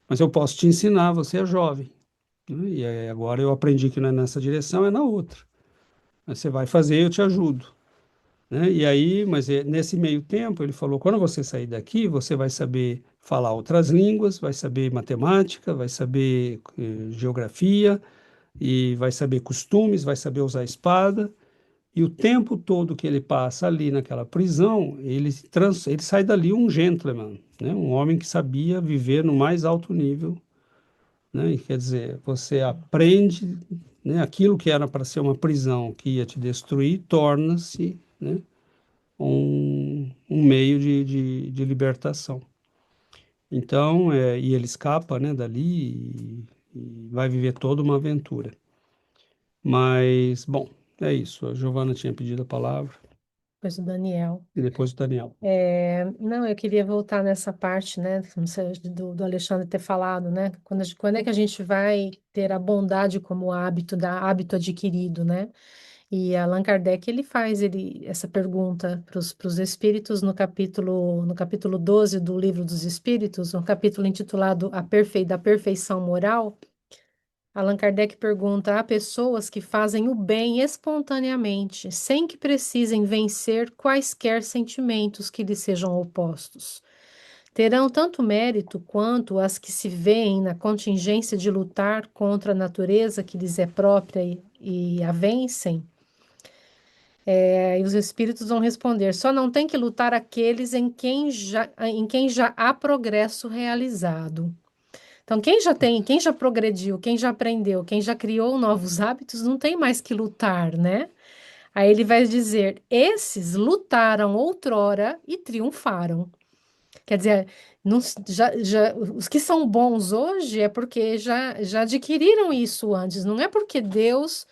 Mas eu posso te ensinar, você é jovem, né? E aí, agora eu aprendi que não é nessa direção, é na outra. Mas você vai fazer, eu te ajudo, né? E aí, nesse meio tempo, ele falou, quando você sair daqui, você vai saber falar outras línguas, vai saber matemática, vai saber geografia, e vai saber costumes, vai saber usar espada. E o tempo todo que ele passa ali naquela prisão, ele sai dali um gentleman, né? Um homem que sabia viver no mais alto nível, né? E quer dizer, você aprende, né, aquilo que era para ser uma prisão que ia te destruir, torna-se, né, um meio de libertação. Então, e ele escapa, né, dali e vai viver toda uma aventura. Mas, bom, é isso. A Giovana tinha pedido a palavra Pois o Daniel. e depois o Daniel. Não, eu queria voltar nessa parte, né, não sei, do Alexandre ter falado, né, quando é que a gente vai ter a bondade como hábito adquirido, né? E Allan Kardec, ele faz essa pergunta para os espíritos no capítulo 12 do Livro dos Espíritos, um capítulo intitulado da Perfeição Moral. Allan Kardec pergunta: há pessoas que fazem o bem espontaneamente, sem que precisem vencer quaisquer sentimentos que lhes sejam opostos. Terão tanto mérito quanto as que se veem na contingência de lutar contra a natureza que lhes é própria e a vencem? E os espíritos vão responder: só não tem que lutar aqueles em quem já há progresso realizado. Então, quem já progrediu, quem já aprendeu, quem já criou novos hábitos, não tem mais que lutar, né? Aí ele vai dizer: esses lutaram outrora e triunfaram. Quer dizer, os que são bons hoje é porque já adquiriram isso antes, não é porque Deus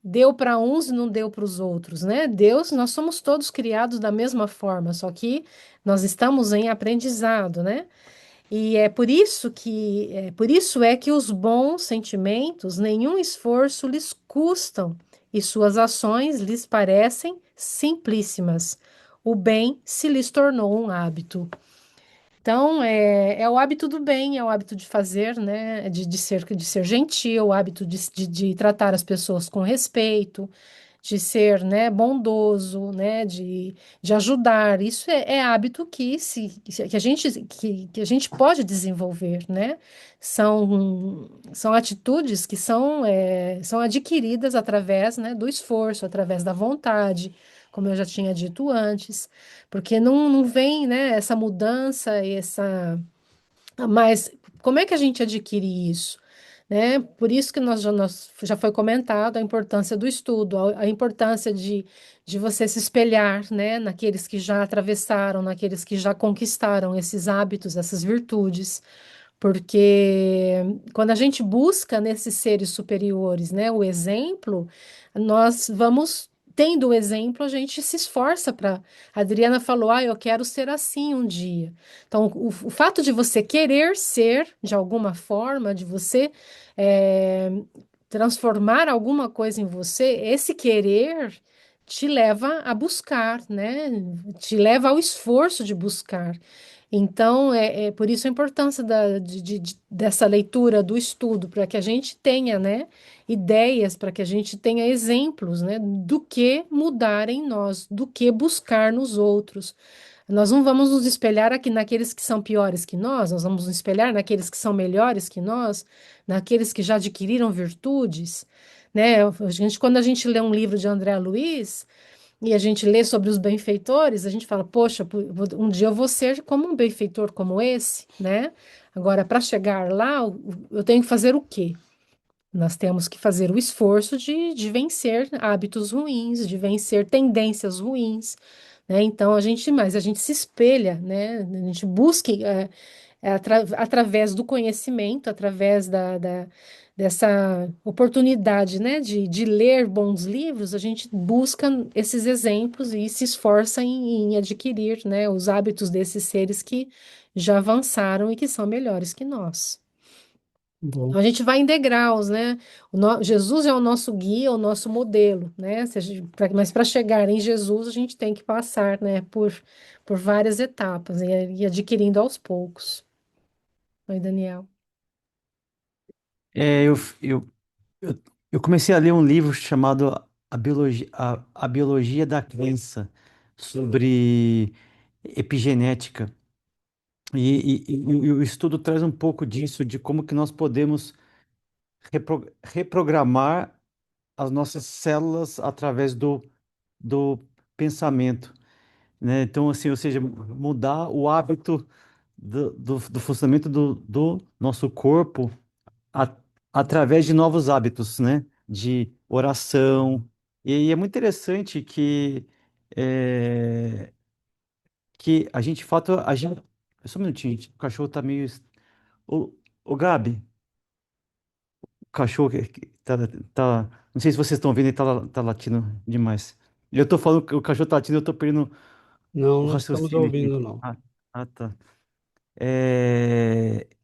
deu para uns e não deu para os outros, né? Nós somos todos criados da mesma forma, só que nós estamos em aprendizado, né? E por isso é que os bons sentimentos, nenhum esforço lhes custam e suas ações lhes parecem simplíssimas. O bem se lhes tornou um hábito. Então, é o hábito do bem, é o hábito de fazer, né? De ser gentil, o hábito de tratar as pessoas com respeito, de ser, né, bondoso, né, de ajudar. Isso é hábito que a gente pode desenvolver, né? São atitudes que são adquiridas através, né, do esforço, através da vontade, como eu já tinha dito antes, porque não vem, né, essa mudança, mas como é que a gente adquire isso? né? Por isso que nós já foi comentado a importância do estudo, a importância de você se espelhar, né, naqueles que já atravessaram, naqueles que já conquistaram esses hábitos, essas virtudes. Porque quando a gente busca nesses seres superiores, né, o exemplo, nós vamos tendo o exemplo, a gente se esforça para. A Adriana falou: "Ah, eu quero ser assim um dia". Então, o fato de você querer ser de alguma forma, de você eh, transformar alguma coisa em você, esse querer te leva a buscar, né? Te leva ao esforço de buscar. Então, é por isso a importância dessa leitura, do estudo, para que a gente tenha, né, ideias, para que a gente tenha exemplos, né, do que mudar em nós, do que buscar nos outros. Nós não vamos nos espelhar aqui naqueles que são piores que nós vamos nos espelhar naqueles que são melhores que nós, naqueles que já adquiriram virtudes, né? Quando a gente lê um livro de André Luiz, e a gente lê sobre os benfeitores, a gente fala, poxa, um dia eu vou ser como um benfeitor como esse, né? Agora, para chegar lá, eu tenho que fazer o quê? Nós temos que fazer o esforço de vencer hábitos ruins, de vencer tendências ruins, né? Então, mas a gente se espelha, né? A gente busca, através do conhecimento, através dessa oportunidade, né, de ler bons livros, a gente busca esses exemplos e se esforça em adquirir, né, os hábitos desses seres que já avançaram e que são melhores que nós. Bom, Então, a gente vai em degraus, né? Jesus é o nosso guia, o nosso modelo, né? Mas para chegar em Jesus, a gente tem que passar, né, por várias etapas e adquirindo aos poucos. Oi, Daniel. É, eu, eu comecei a ler um livro chamado A Biologia da Crença, sobre epigenética. E o estudo traz um pouco disso, de como que nós podemos reprogramar as nossas células através do pensamento, né? Então, assim, ou seja, mudar o hábito do funcionamento do nosso corpo a- através de novos hábitos, né? De oração. E é muito interessante é, que a gente, de fato, a gente... Só um minutinho, gente, o cachorro tá meio... Ô, ô Gabi, o cachorro tá... Não sei se vocês estão vendo, ele tá latindo demais. Eu tô falando que o cachorro tá latindo, eu tô perdendo não, o não estamos raciocínio aqui. ouvindo, não. Tá.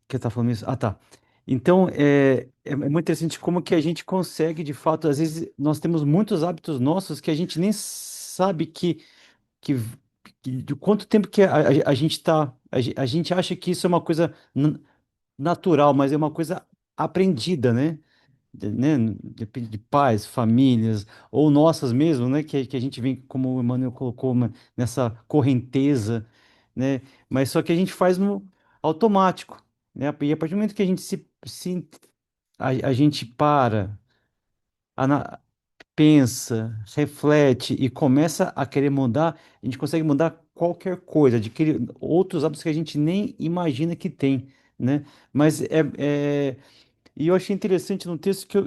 Que eu tava falando isso? Ah, tá. Então, é muito interessante como que a gente consegue, de fato, às vezes nós temos muitos hábitos nossos que a gente nem sabe que, de quanto tempo que a gente tá, a gente acha que isso é uma coisa natural, mas é uma coisa aprendida, né? Né? Depende de pais, famílias, ou nossas mesmo, né? Que a gente vem, como o Emmanuel colocou, nessa correnteza, né? Mas só que a gente faz no automático, né? E a partir do momento que a gente a gente para, pensa, reflete e começa a querer mudar, a gente consegue mudar qualquer coisa, adquirir outros hábitos que a gente nem imagina que tem, né? Mas e eu achei interessante no texto que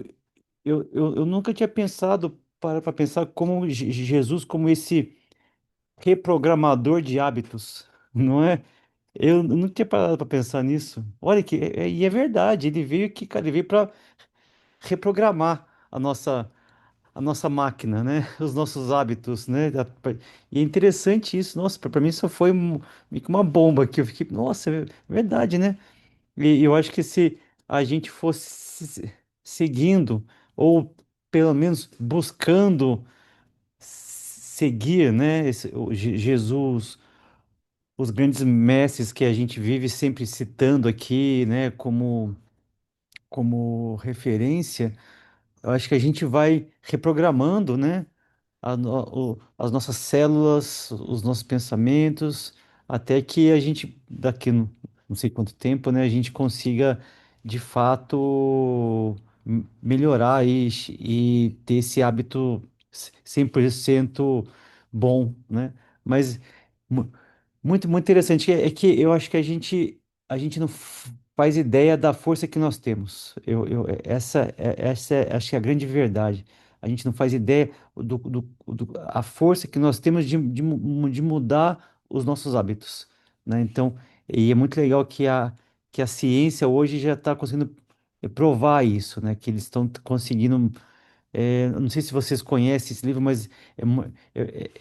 eu nunca tinha pensado para pensar como Jesus, como esse reprogramador de hábitos, não é? Eu não tinha parado para pensar nisso. Olha que e é verdade, ele veio que, cara, ele veio para reprogramar a nossa máquina, né? Os nossos hábitos, né? E é interessante isso. Nossa, para mim isso foi meio que uma bomba que eu fiquei, nossa, é verdade, né? E eu acho que se a gente fosse seguindo, ou pelo menos buscando seguir, né, Jesus, os grandes mestres que a gente vive sempre citando aqui, né, como referência, eu acho que a gente vai reprogramando, né, as nossas células, os nossos pensamentos, até que a gente, não sei quanto tempo, né, a gente consiga, de fato, melhorar e ter esse hábito 100% bom, né? Mas mu- muito interessante é que eu acho que a gente não faz ideia da força que nós temos. Acho que é a grande verdade. A gente não faz ideia a força que nós temos de mudar os nossos hábitos, né? Então, e é muito legal que a ciência hoje já está conseguindo provar isso, né? Que eles estão conseguindo. Eu não sei se vocês conhecem esse livro, mas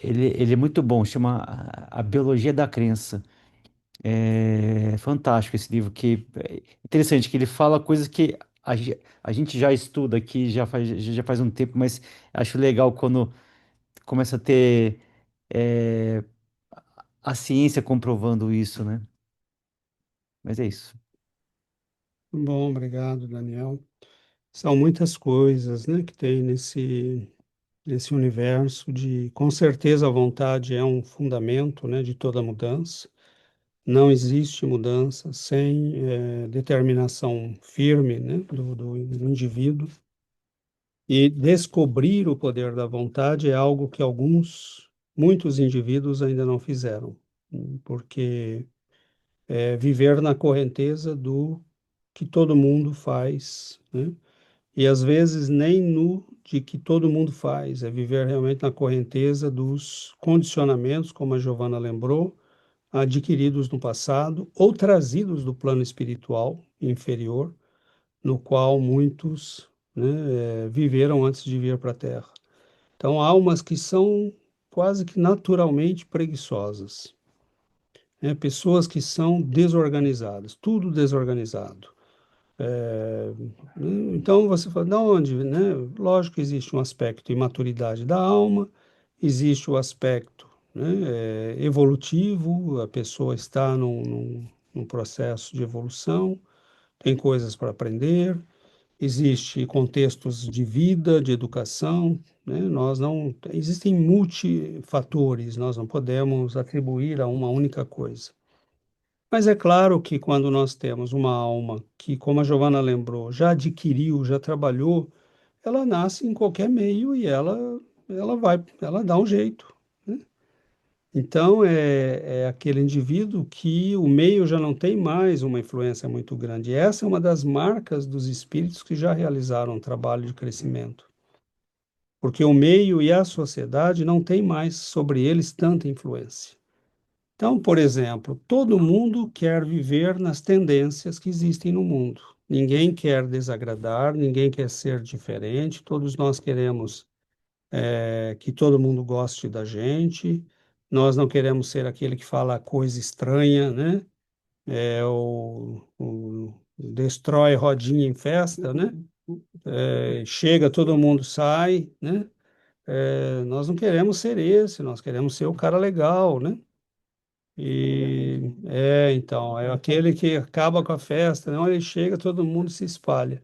ele é muito bom. Chama A Biologia da Crença. É fantástico esse livro, que é interessante, que ele fala coisas que a gente já estuda aqui, já faz um tempo, mas acho legal quando começa a ter é, a ciência comprovando isso, né? Mas é isso. Bom, obrigado, Daniel. São muitas coisas, né, que tem nesse universo de, com certeza, a vontade é um fundamento, né, de toda mudança. Não existe mudança sem determinação firme, né, do indivíduo. E descobrir o poder da vontade é algo que muitos indivíduos ainda não fizeram, porque é viver na correnteza do que todo mundo faz, né? E às vezes nem no de que todo mundo faz, é viver realmente na correnteza dos condicionamentos, como a Giovana lembrou, adquiridos no passado ou trazidos do plano espiritual inferior, no qual muitos, né, viveram antes de vir para a Terra. Então, almas que são quase que naturalmente preguiçosas, né? Pessoas que são desorganizadas, tudo desorganizado. Então você fala, de onde, né? Lógico que existe um aspecto de imaturidade da alma, existe o aspecto, né, evolutivo, a pessoa está num processo de evolução, tem coisas para aprender, existe contextos de vida, de educação, né? Nós não, existem multifatores, nós não podemos atribuir a uma única coisa. Mas é claro que quando nós temos uma alma que, como a Giovana lembrou, já adquiriu, já trabalhou, ela nasce em qualquer meio e ela dá um jeito, né? Então é aquele indivíduo que o meio já não tem mais uma influência muito grande. E essa é uma das marcas dos espíritos que já realizaram um trabalho de crescimento, porque o meio e a sociedade não têm mais sobre eles tanta influência. Então, por exemplo, todo mundo quer viver nas tendências que existem no mundo. Ninguém quer desagradar, ninguém quer ser diferente, todos nós queremos que todo mundo goste da gente, nós não queremos ser aquele que fala coisa estranha, né? O destrói rodinha em festa, né? Chega, todo mundo sai, né? Nós não queremos ser esse, nós queremos ser o cara legal, né? Então, é aquele que acaba com a festa, não, ele chega, todo mundo se espalha.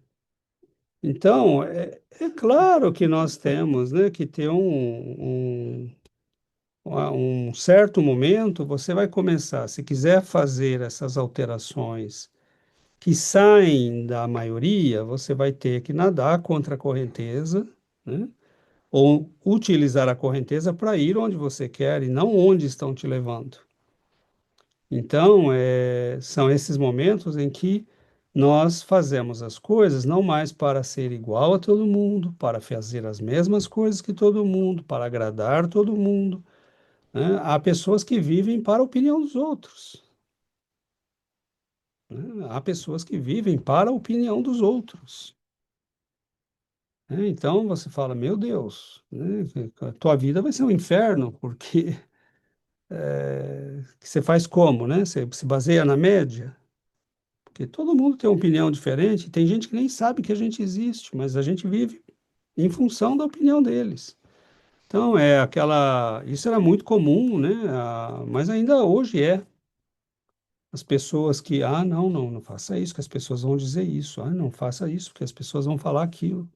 Então, é claro que nós temos, né, que ter um certo momento, você vai começar, se quiser fazer essas alterações que saem da maioria, você vai ter que nadar contra a correnteza, né, ou utilizar a correnteza para ir onde você quer e não onde estão te levando. Então, são esses momentos em que nós fazemos as coisas não mais para ser igual a todo mundo, para fazer as mesmas coisas que todo mundo, para agradar todo mundo, né? Há pessoas que vivem para a opinião dos outros, né? Há pessoas que vivem para a opinião dos outros, né? Então você fala, meu Deus, né? A tua vida vai ser um inferno, porque que você faz como, né? Você se baseia na média. Porque todo mundo tem uma opinião diferente, tem gente que nem sabe que a gente existe, mas a gente vive em função da opinião deles. Então, isso era muito comum, né? Mas ainda hoje é. As pessoas que, não faça isso, que as pessoas vão dizer isso. Não faça isso, porque as pessoas vão falar aquilo.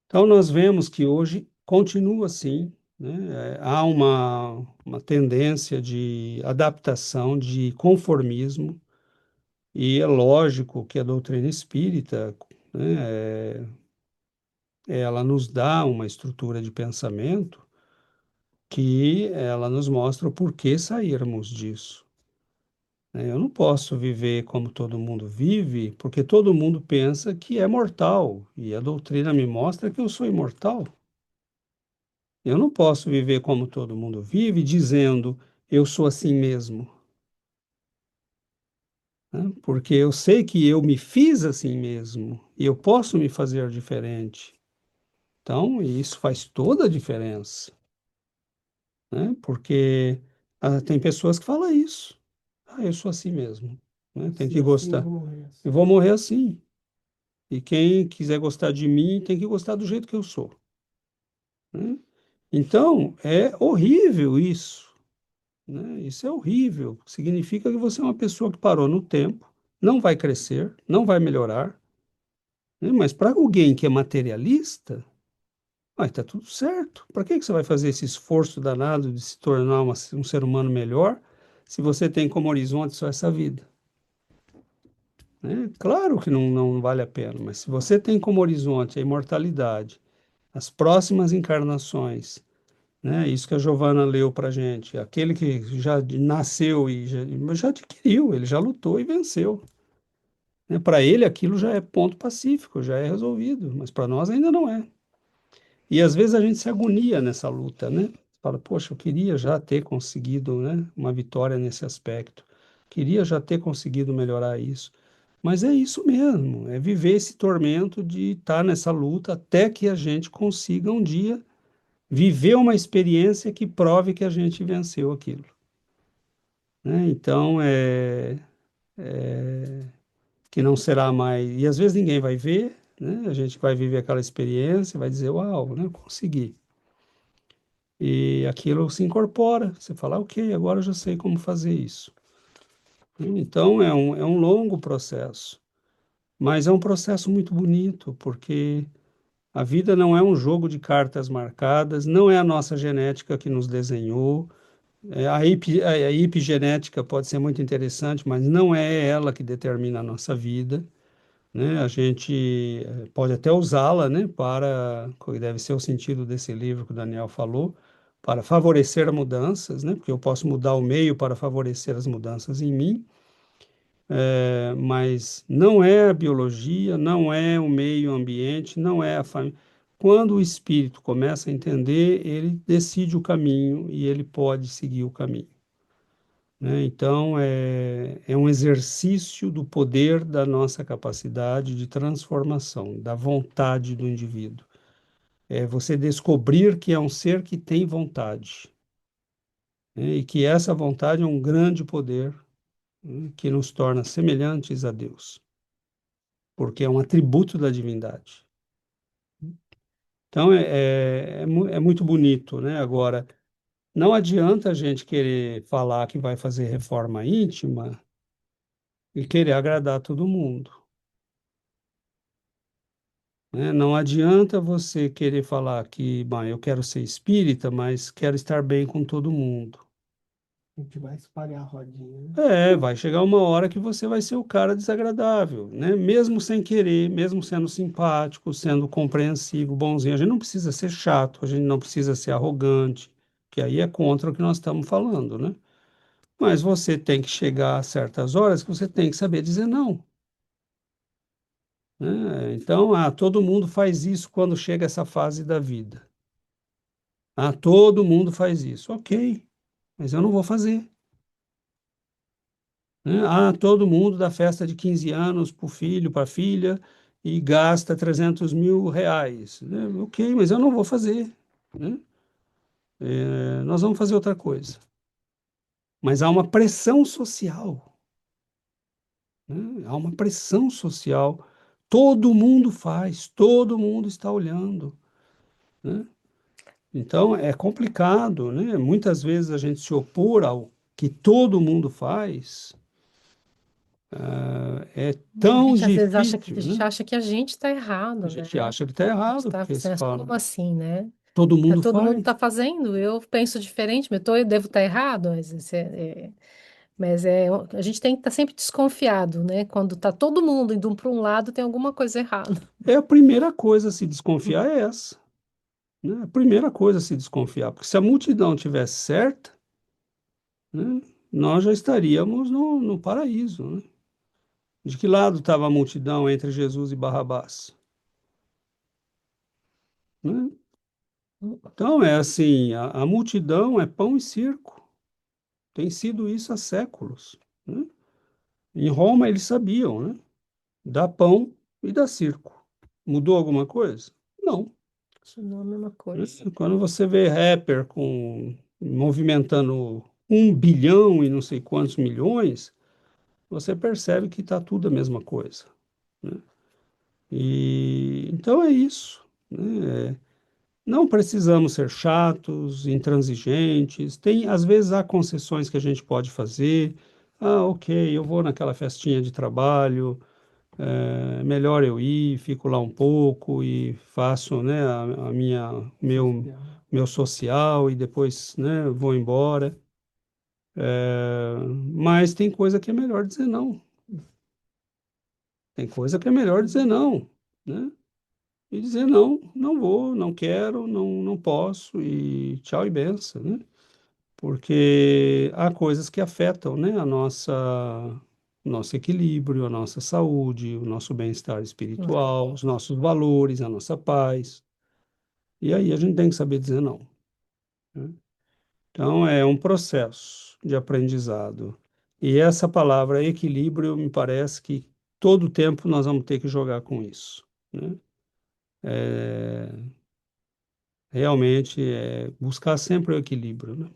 Então, nós vemos que hoje continua assim, né? Há uma tendência de adaptação, de conformismo. E é lógico que a doutrina espírita, né, ela nos dá uma estrutura de pensamento que ela nos mostra o porquê sairmos disso. né? Eu não posso viver como todo mundo vive, porque todo mundo pensa que é mortal, e a doutrina me mostra que eu sou imortal. Eu não posso viver como todo mundo vive, dizendo eu sou assim mesmo, né? Porque eu sei que eu me fiz assim mesmo, e eu posso me fazer diferente. Então, isso faz toda a diferença, né? Porque tem pessoas que falam isso. Ah, eu sou assim mesmo, né? Tem que gostar. Eu vou morrer assim. E quem quiser gostar de mim tem que gostar do jeito que eu sou, né? Então, é horrível isso, né? Isso é horrível. Significa que você é uma pessoa que parou no tempo, não vai crescer, não vai melhorar, né? Mas para alguém que é materialista, está tudo certo. Para que que você vai fazer esse esforço danado de se tornar um ser humano melhor se você tem como horizonte só essa vida, né? Claro que não vale a pena, mas se você tem como horizonte a imortalidade, as próximas encarnações, né? Isso que a Giovana leu para gente, aquele que já nasceu e já adquiriu, ele já lutou e venceu, né? Para ele aquilo já é ponto pacífico, já é resolvido, mas para nós ainda não é. E às vezes a gente se agonia nessa luta, né? Fala, poxa, eu queria já ter conseguido, né, uma vitória nesse aspecto. Queria já ter conseguido melhorar isso. Mas é isso mesmo, é viver esse tormento de estar nessa luta até que a gente consiga um dia viver uma experiência que prove que a gente venceu aquilo, né? Então, que não será mais. E às vezes ninguém vai ver, né? A gente vai viver aquela experiência, vai dizer, uau, né? Consegui. E aquilo se incorpora. Você fala, ok, agora eu já sei como fazer isso. Então é um longo processo, mas é um processo muito bonito, porque a vida não é um jogo de cartas marcadas, não é a nossa genética que nos desenhou. A epigenética pode ser muito interessante, mas não é ela que determina a nossa vida, né? A gente pode até usá-la, né, para, que deve ser o sentido desse livro que o Daniel falou, para favorecer mudanças, né? Porque eu posso mudar o meio para favorecer as mudanças em mim, mas não é a biologia, não é o meio ambiente, não é a família. Quando o espírito começa a entender, ele decide o caminho e ele pode seguir o caminho, né? Então, é um exercício do poder da nossa capacidade de transformação, da vontade do indivíduo. É você descobrir que é um ser que tem vontade, né? E que essa vontade é um grande poder, né, que nos torna semelhantes a Deus, porque é um atributo da divindade. Então, é muito bonito, né? Agora, não adianta a gente querer falar que vai fazer reforma íntima e querer agradar todo mundo, né? Não adianta você querer falar que, bom, eu quero ser espírita, mas quero estar bem com todo mundo. A gente vai espalhar a rodinha, né? Vai chegar uma hora que você vai ser o cara desagradável, né? Mesmo sem querer, mesmo sendo simpático, sendo compreensivo, bonzinho. A gente não precisa ser chato, a gente não precisa ser arrogante, que aí é contra o que nós estamos falando, né? Mas você tem que chegar a certas horas que você tem que saber dizer não, né? Então, todo mundo faz isso quando chega essa fase da vida. Todo mundo faz isso. Ok, mas eu não vou fazer, né? Todo mundo dá festa de 15 anos para o filho, para a filha, e gasta R$ 300.000, né? Ok, mas eu não vou fazer, né? Nós vamos fazer outra coisa. Mas há uma pressão social, né? Há uma pressão social. Todo mundo faz, todo mundo está olhando, né? Então é complicado, né? Muitas vezes a gente se opor ao que todo mundo faz, é A tão gente às vezes acha que a difícil, gente né? acha que a gente está A errado, né? gente acha que está A gente errado, está porque se fazendo, fala, como assim, né? todo mundo Todo mundo faz. está fazendo, eu penso diferente, eu devo estar errado, a gente tem que estar sempre desconfiado, né? Quando está todo mundo indo para um lado, tem alguma coisa errada. É a primeira coisa a se desconfiar é essa, né? A primeira coisa a se desconfiar, porque se a multidão tivesse certa, né, nós já estaríamos no paraíso, né? De que lado estava a multidão entre Jesus e Barrabás, né? Então, é assim, a multidão é pão e circo. Tem sido isso há séculos, né? Em Roma eles sabiam, né? Dá pão e dá circo. Mudou alguma coisa? Não. Isso não é a mesma Né? coisa. Quando você vê rapper movimentando 1 bilhão e não sei quantos milhões, você percebe que está tudo a mesma coisa, né? E então é isso, né? Não precisamos ser chatos, intransigentes. Tem, às vezes há concessões que a gente pode fazer. Ah, ok, eu vou naquela festinha de trabalho, é melhor eu ir, fico lá um pouco e faço, né, a minha, meu social e depois, né, vou embora. É, mas tem coisa que é melhor dizer não. Tem coisa que é melhor dizer não, né? E dizer não, não vou, não quero, não posso e tchau e benção, né? Porque há coisas que afetam, né, a nosso equilíbrio, a nossa saúde, o nosso bem-estar espiritual, os nossos valores, a nossa paz. E aí a gente tem que saber dizer não, né? Então é um processo de aprendizado. E essa palavra equilíbrio, me parece que todo tempo nós vamos ter que jogar com isso, né? É, realmente é buscar sempre o equilíbrio, né?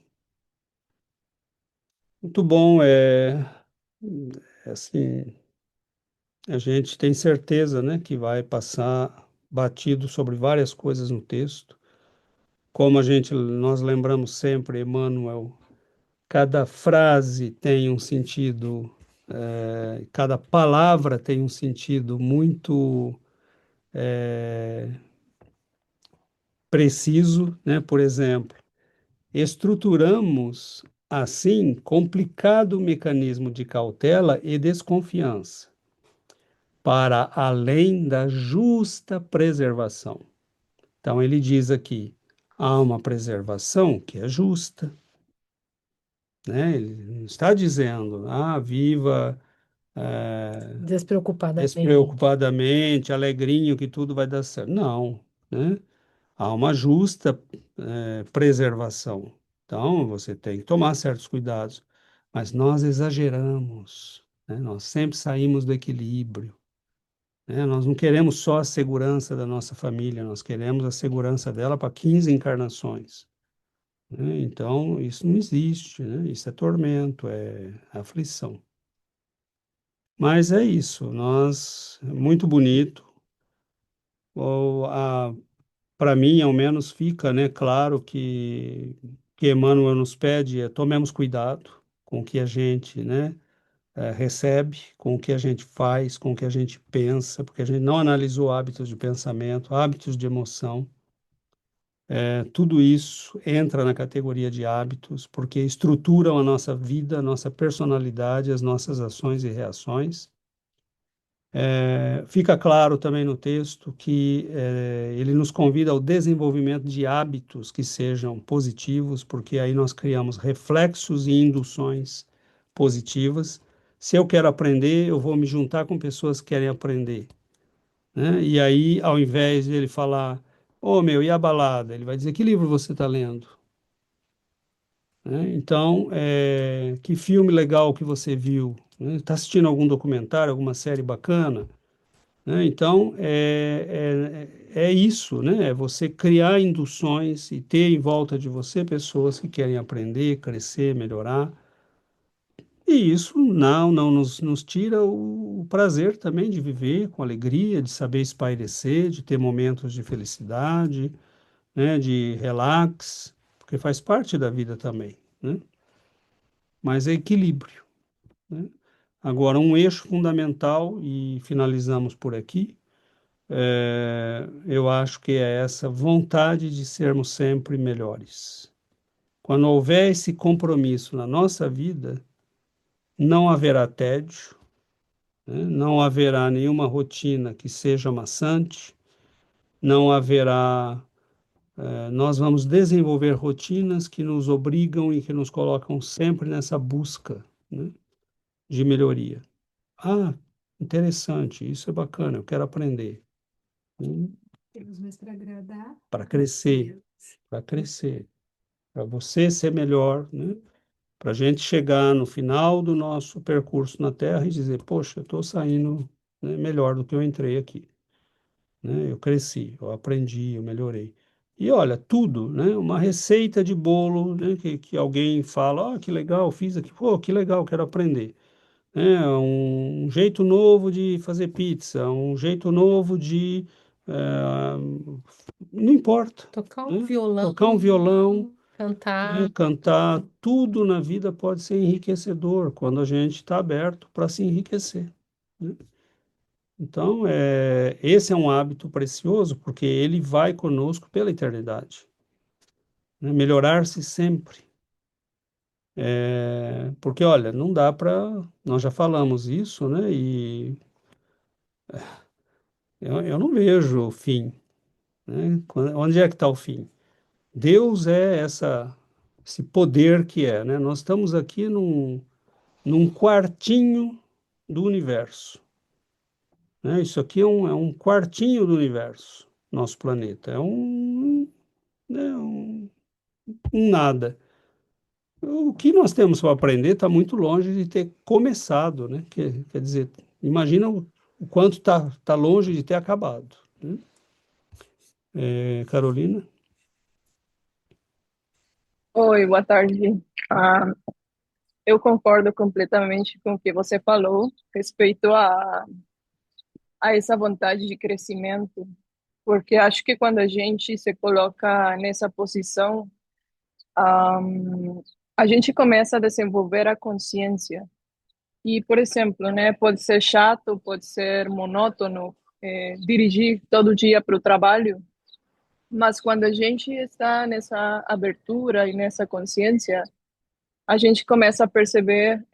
Muito bom, é assim, a gente tem certeza, né, que vai passar batido sobre várias coisas no texto. Como nós lembramos sempre, Emmanuel, cada frase tem um sentido, cada palavra tem um sentido muito preciso, né? Por exemplo, estruturamos assim complicado mecanismo de cautela e desconfiança para além da justa preservação. Então, ele diz aqui: há uma preservação que é justa, né? Ele não está dizendo, viva Despreocupadamente. despreocupadamente, alegrinho, que tudo vai dar certo. Não, né? Há uma justa, preservação. Então, você tem que tomar certos cuidados, mas nós exageramos, né? Nós sempre saímos do equilíbrio, né? Nós não queremos só a segurança da nossa família, nós queremos a segurança dela para 15 encarnações, né? Então, isso não existe, né? Isso é tormento, é aflição. Mas é isso, é muito bonito. Para mim, ao menos, fica, né, claro que Emmanuel nos pede tomemos cuidado com o que a gente, né, recebe, com o que a gente faz, com o que a gente pensa, porque a gente não analisou hábitos de pensamento, hábitos de emoção. Tudo isso entra na categoria de hábitos, porque estruturam a nossa vida, a nossa personalidade, as nossas ações e reações. Fica claro também no texto que ele nos convida ao desenvolvimento de hábitos que sejam positivos, porque aí nós criamos reflexos e induções positivas. Se eu quero aprender, eu vou me juntar com pessoas que querem aprender, né? E aí, ao invés de ele falar, ô meu, e a balada? Ele vai dizer, que livro você está lendo? Né? Então, que filme legal que você viu? Está assistindo algum documentário, alguma série bacana? Né? Então, é isso, né? É você criar induções e ter em volta de você pessoas que querem aprender, crescer, melhorar. E isso não nos tira o prazer também de viver com alegria, de saber espairecer, de ter momentos de felicidade, né? De relax, porque faz parte da vida também, né? Mas é equilíbrio, né? Agora, um eixo fundamental, e finalizamos por aqui. Eu acho que é essa vontade de sermos sempre melhores. Quando houver esse compromisso na nossa vida, não haverá tédio, né? Não haverá nenhuma rotina que seja maçante, não haverá Nós vamos desenvolver rotinas que nos obrigam e que nos colocam sempre nessa busca, né, de melhoria. Ah, interessante, isso é bacana, eu quero aprender. Temos mais para agradar. Para crescer, para você ser melhor, né? Para a gente chegar no final do nosso percurso na Terra e dizer, poxa, eu estou saindo, né, melhor do que eu entrei aqui, né? Eu cresci, eu aprendi, eu melhorei. E olha, tudo, né? Uma receita de bolo, né? Que alguém fala, que legal, fiz aqui, pô, que legal, quero aprender. Um jeito novo de fazer pizza, um jeito novo de, não importa, Tocar um né? violão, Tocar um violão, né? cantar. Cantar, tudo na vida pode ser enriquecedor quando a gente está aberto para se enriquecer, né? Então, esse é um hábito precioso porque ele vai conosco pela eternidade, né? Melhorar-se sempre. Porque, olha, não dá para. Nós já falamos isso, né? E eu não vejo o fim, né? Onde é que está o fim? Deus é esse poder que é, né? Nós estamos aqui num quartinho do universo, né? Isso aqui é um quartinho do universo, nosso planeta. Um nada. O que nós temos para aprender está muito longe de ter começado, né? Quer dizer, imagina o quanto tá longe de ter acabado, né? Carolina? Oi, boa tarde. Ah, eu concordo completamente com o que você falou respeito a essa vontade de crescimento, porque acho que quando a gente se coloca nessa posição, ah, a gente começa a desenvolver a consciência. E, por exemplo, né, pode ser chato, pode ser monótono, dirigir todo dia para o trabalho, mas quando a gente está nessa abertura e nessa consciência, a gente começa a perceber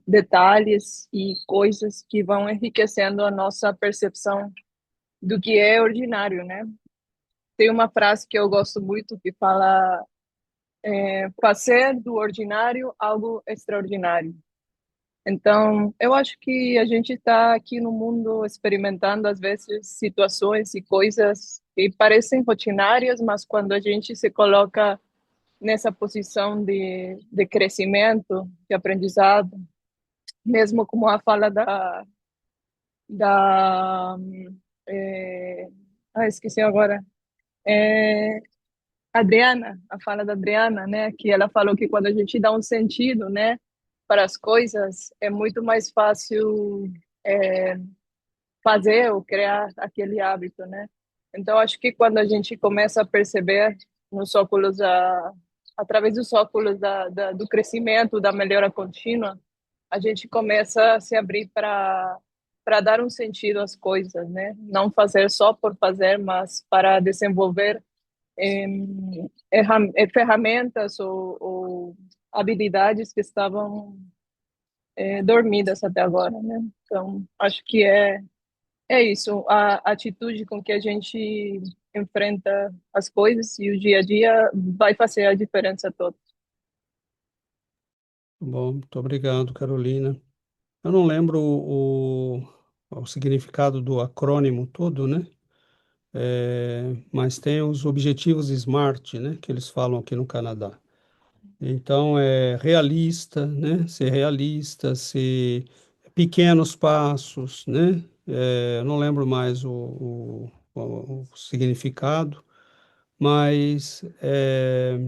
detalhes e coisas que vão enriquecendo a nossa percepção do que é ordinário, né? Tem uma frase que eu gosto muito que fala fazer do ordinário algo extraordinário. Então, eu acho que a gente está aqui no mundo experimentando, às vezes, situações e coisas que parecem rotinárias, mas quando a gente se coloca nessa posição de crescimento, de aprendizado, mesmo como a fala da é, esqueci agora, é, Adriana, a fala da Adriana, né, que ela falou que quando a gente dá um sentido, né, para as coisas, é muito mais fácil é, fazer ou criar aquele hábito, né? Então, acho que quando a gente começa a perceber nos óculos, através dos óculos do crescimento, da melhora contínua, a gente começa a se abrir para dar um sentido às coisas, né? Não fazer só por fazer, mas para desenvolver ferramentas ou habilidades que estavam dormidas até agora, né? Então, acho que é isso, a atitude com que a gente enfrenta as coisas e o dia a dia vai fazer a diferença toda. Bom, muito obrigado, Carolina. Eu não lembro o significado do acrônimo todo, né? Mas tem os objetivos SMART, né? Que eles falam aqui no Canadá. Então, é realista, né? Ser realista, ser pequenos passos, né? Eu não lembro mais o significado, mas é,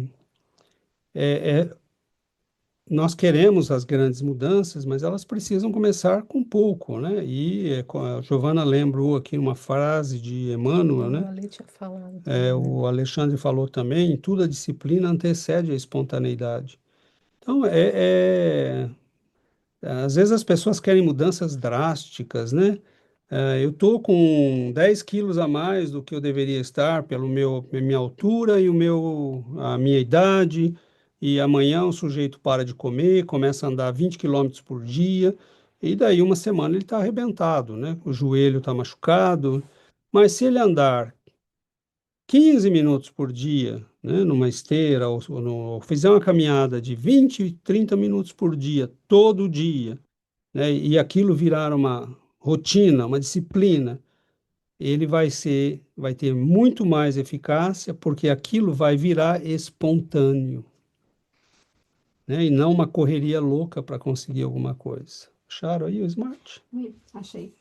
é, nós queremos as grandes mudanças, mas elas precisam começar com pouco, né? E a Giovana lembrou aqui uma frase de Emmanuel, O né? Ale tinha falado também. O Alexandre falou também, tudo a disciplina antecede a espontaneidade. Então, às vezes as pessoas querem mudanças drásticas, né? Eu tô com 10 quilos a mais do que eu deveria estar pelo minha altura e a minha idade, e amanhã o sujeito para de comer, começa a andar 20 quilômetros por dia, e daí uma semana ele está arrebentado, né? O joelho está machucado, mas se ele andar 15 minutos por dia, né, numa esteira, ou fizer uma caminhada de 20, 30 minutos por dia, todo dia, né, e aquilo virar uma rotina, uma disciplina, ele vai ter muito mais eficácia, porque aquilo vai virar espontâneo, né, e não uma correria louca para conseguir alguma coisa. Acharam aí o Smart? Achei.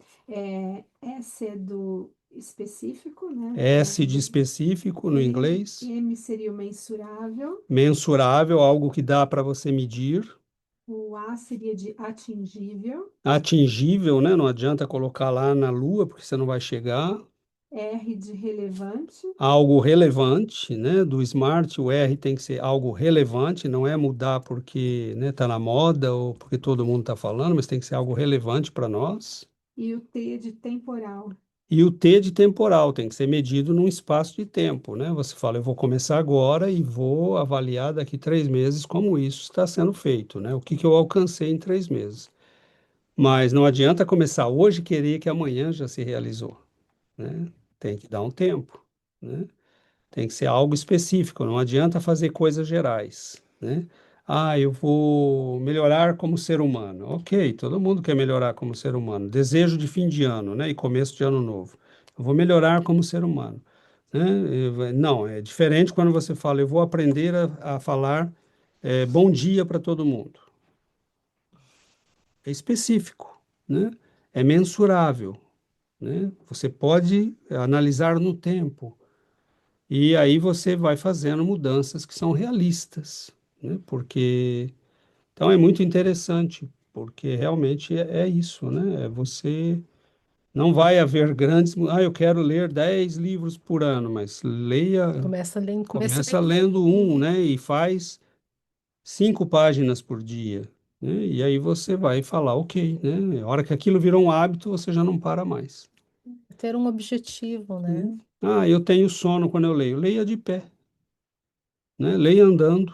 S é do específico, né? S de específico no inglês, M seria o mensurável. mensurável, algo que dá para você medir. O A seria de atingível. Atingível, né? Não adianta colocar lá na Lua, porque você não vai chegar. R de relevante. Algo relevante, né? Do Smart, o R tem que ser algo relevante, não é mudar porque, né, tá na moda ou porque todo mundo está falando, mas tem que ser algo relevante para nós. E o T de temporal. E o T de temporal tem que ser medido num espaço de tempo, né? Você fala, eu vou começar agora e vou avaliar daqui 3 meses como isso está sendo feito, né? O que que eu alcancei em 3 meses. Mas não adianta começar hoje e querer que amanhã já se realizou, né? Tem que dar um tempo, né? Tem que ser algo específico, não adianta fazer coisas gerais, né? Ah, eu vou melhorar como ser humano. Ok, todo mundo quer melhorar como ser humano. Desejo de fim de ano, né? E começo de ano novo. Eu vou melhorar como ser humano, né? Não, é diferente quando você fala, eu vou aprender a falar bom dia para todo mundo. É específico, né? É mensurável, né? Você pode analisar no tempo. E aí você vai fazendo mudanças que são realistas, né? Porque então é muito interessante, porque realmente é isso, né? Você não vai haver grandes, eu quero ler 10 livros por ano, mas leia, Começa lendo, começa lendo um, né? E faz 5 páginas por dia, né? E aí você vai falar, ok, né? A hora que aquilo virou um hábito, você já não para mais, ter um objetivo, né? né? Ah, eu tenho sono quando eu leio. Leia de pé, né? Leia andando,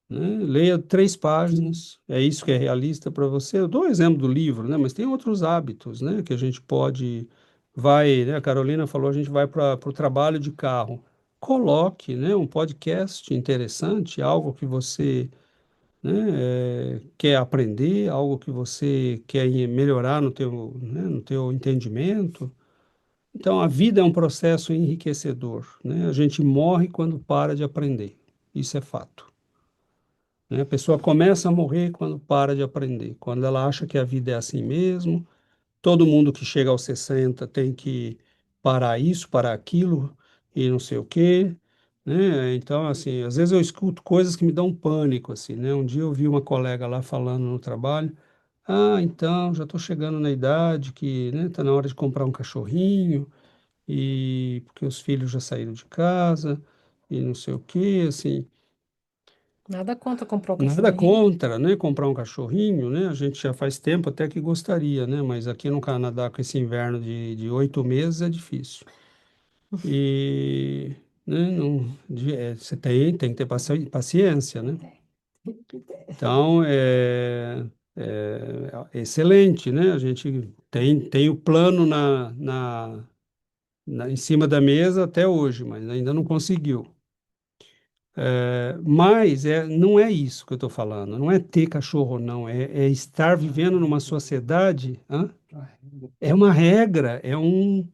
né? Leia 3 páginas. É isso que é realista para você. Eu dou o exemplo do livro, né? Mas tem outros hábitos, né? Que a gente pode, vai, né? A Carolina falou, a gente vai para o trabalho de carro. Coloque, né? Um podcast interessante, algo que você, né? Quer aprender, algo que você quer melhorar no teu, né? No teu entendimento. Então, a vida é um processo enriquecedor, né? A gente morre quando para de aprender. Isso é fato, né? A pessoa começa a morrer quando para de aprender, quando ela acha que a vida é assim mesmo. Todo mundo que chega aos 60 tem que parar isso, parar aquilo e não sei o quê, né? Então, assim, às vezes eu escuto coisas que me dão pânico, assim, né? Um dia eu vi uma colega lá falando no trabalho, então, já estou chegando na idade que, né, tá na hora de comprar um cachorrinho e porque os filhos já saíram de casa e não sei o quê, assim. Nada contra comprar o Nada cachorrinho. contra, né, comprar um cachorrinho, né? A gente já faz tempo até que gostaria, né? Mas aqui no Canadá, com esse inverno de 8 meses, é difícil. E, né, não, você tem que ter paciência, né? Então, é excelente, né? A gente tem o plano em cima da mesa até hoje, mas ainda não conseguiu. Mas não é isso que eu estou falando, não é ter cachorro, não, é estar vivendo numa sociedade, é uma regra, é um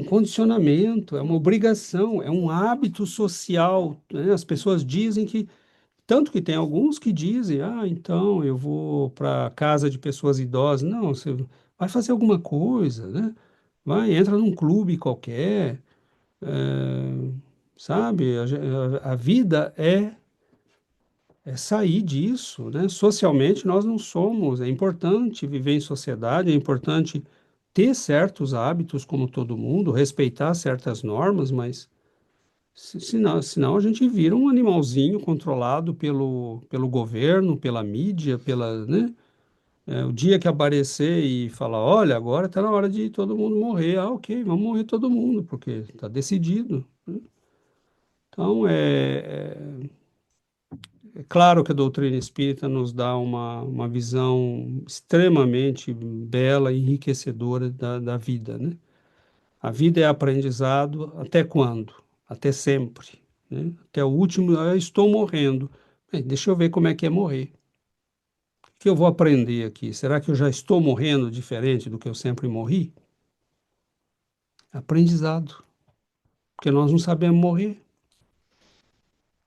condicionamento, é uma obrigação, é um hábito social, né? As pessoas dizem que, tanto que tem alguns que dizem, então eu vou para casa de pessoas idosas, não, você vai fazer alguma coisa, né? Vai, entra num clube qualquer, sabe? A vida é sair disso, né? Socialmente nós não somos. É importante viver em sociedade, é importante ter certos hábitos como todo mundo, respeitar certas normas, mas senão a gente vira um animalzinho controlado pelo governo, pela mídia, né? O dia que aparecer e falar, olha, agora está na hora de todo mundo morrer. Ok, vamos morrer todo mundo, porque está decidido. Então, é claro que a doutrina espírita nos dá uma visão extremamente bela e enriquecedora da vida, né? A vida é aprendizado até quando? Até sempre, né? Até o último, eu estou morrendo. Bem, deixa eu ver como é que é morrer. O que eu vou aprender aqui? Será que eu já estou morrendo diferente do que eu sempre morri? Aprendizado, porque nós não sabemos morrer,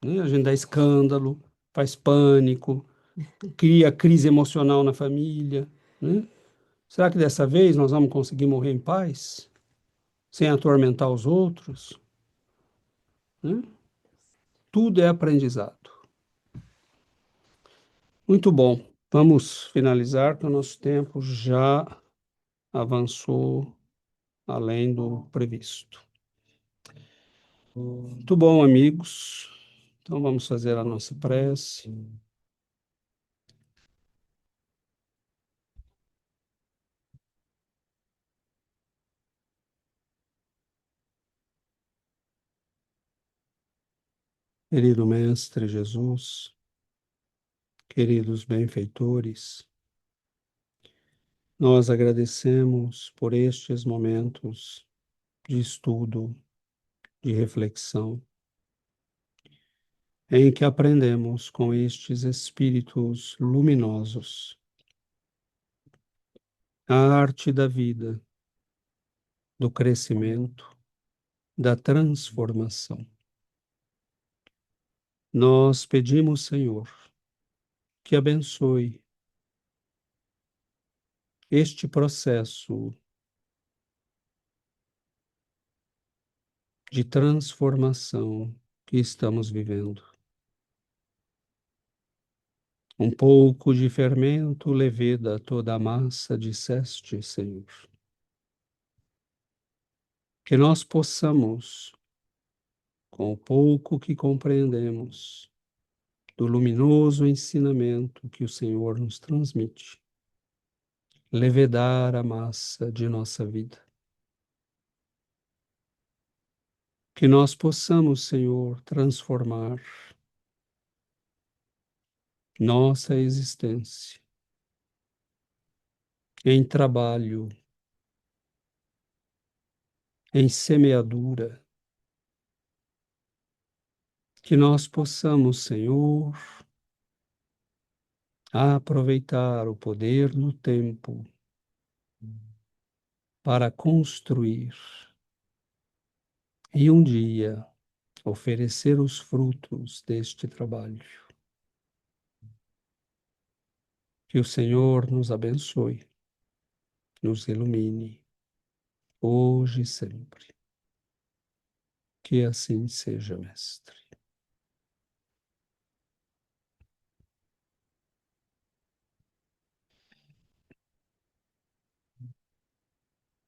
né? A gente dá escândalo, faz pânico, cria crise emocional na família, né? Será que dessa vez nós vamos conseguir morrer em paz, sem atormentar os outros, né? Tudo é aprendizado. Muito bom. Vamos finalizar, que o nosso tempo já avançou além do previsto. Muito bom, amigos. Então vamos fazer a nossa prece. Querido Mestre Jesus, queridos benfeitores, nós agradecemos por estes momentos de estudo, de reflexão, em que aprendemos com estes espíritos luminosos a arte da vida, do crescimento, da transformação. Nós pedimos, Senhor, que abençoe este processo de transformação que estamos vivendo. Um pouco de fermento leveda toda a massa, disseste, Senhor. Que nós possamos, com o pouco que compreendemos, do luminoso ensinamento que o Senhor nos transmite, levedar a massa de nossa vida. Que nós possamos, Senhor, transformar nossa existência em trabalho, em semeadura, que nós possamos, Senhor, aproveitar o poder do tempo para construir e um dia oferecer os frutos deste trabalho. Que o Senhor nos abençoe, nos ilumine, hoje e sempre. Que assim seja, Mestre.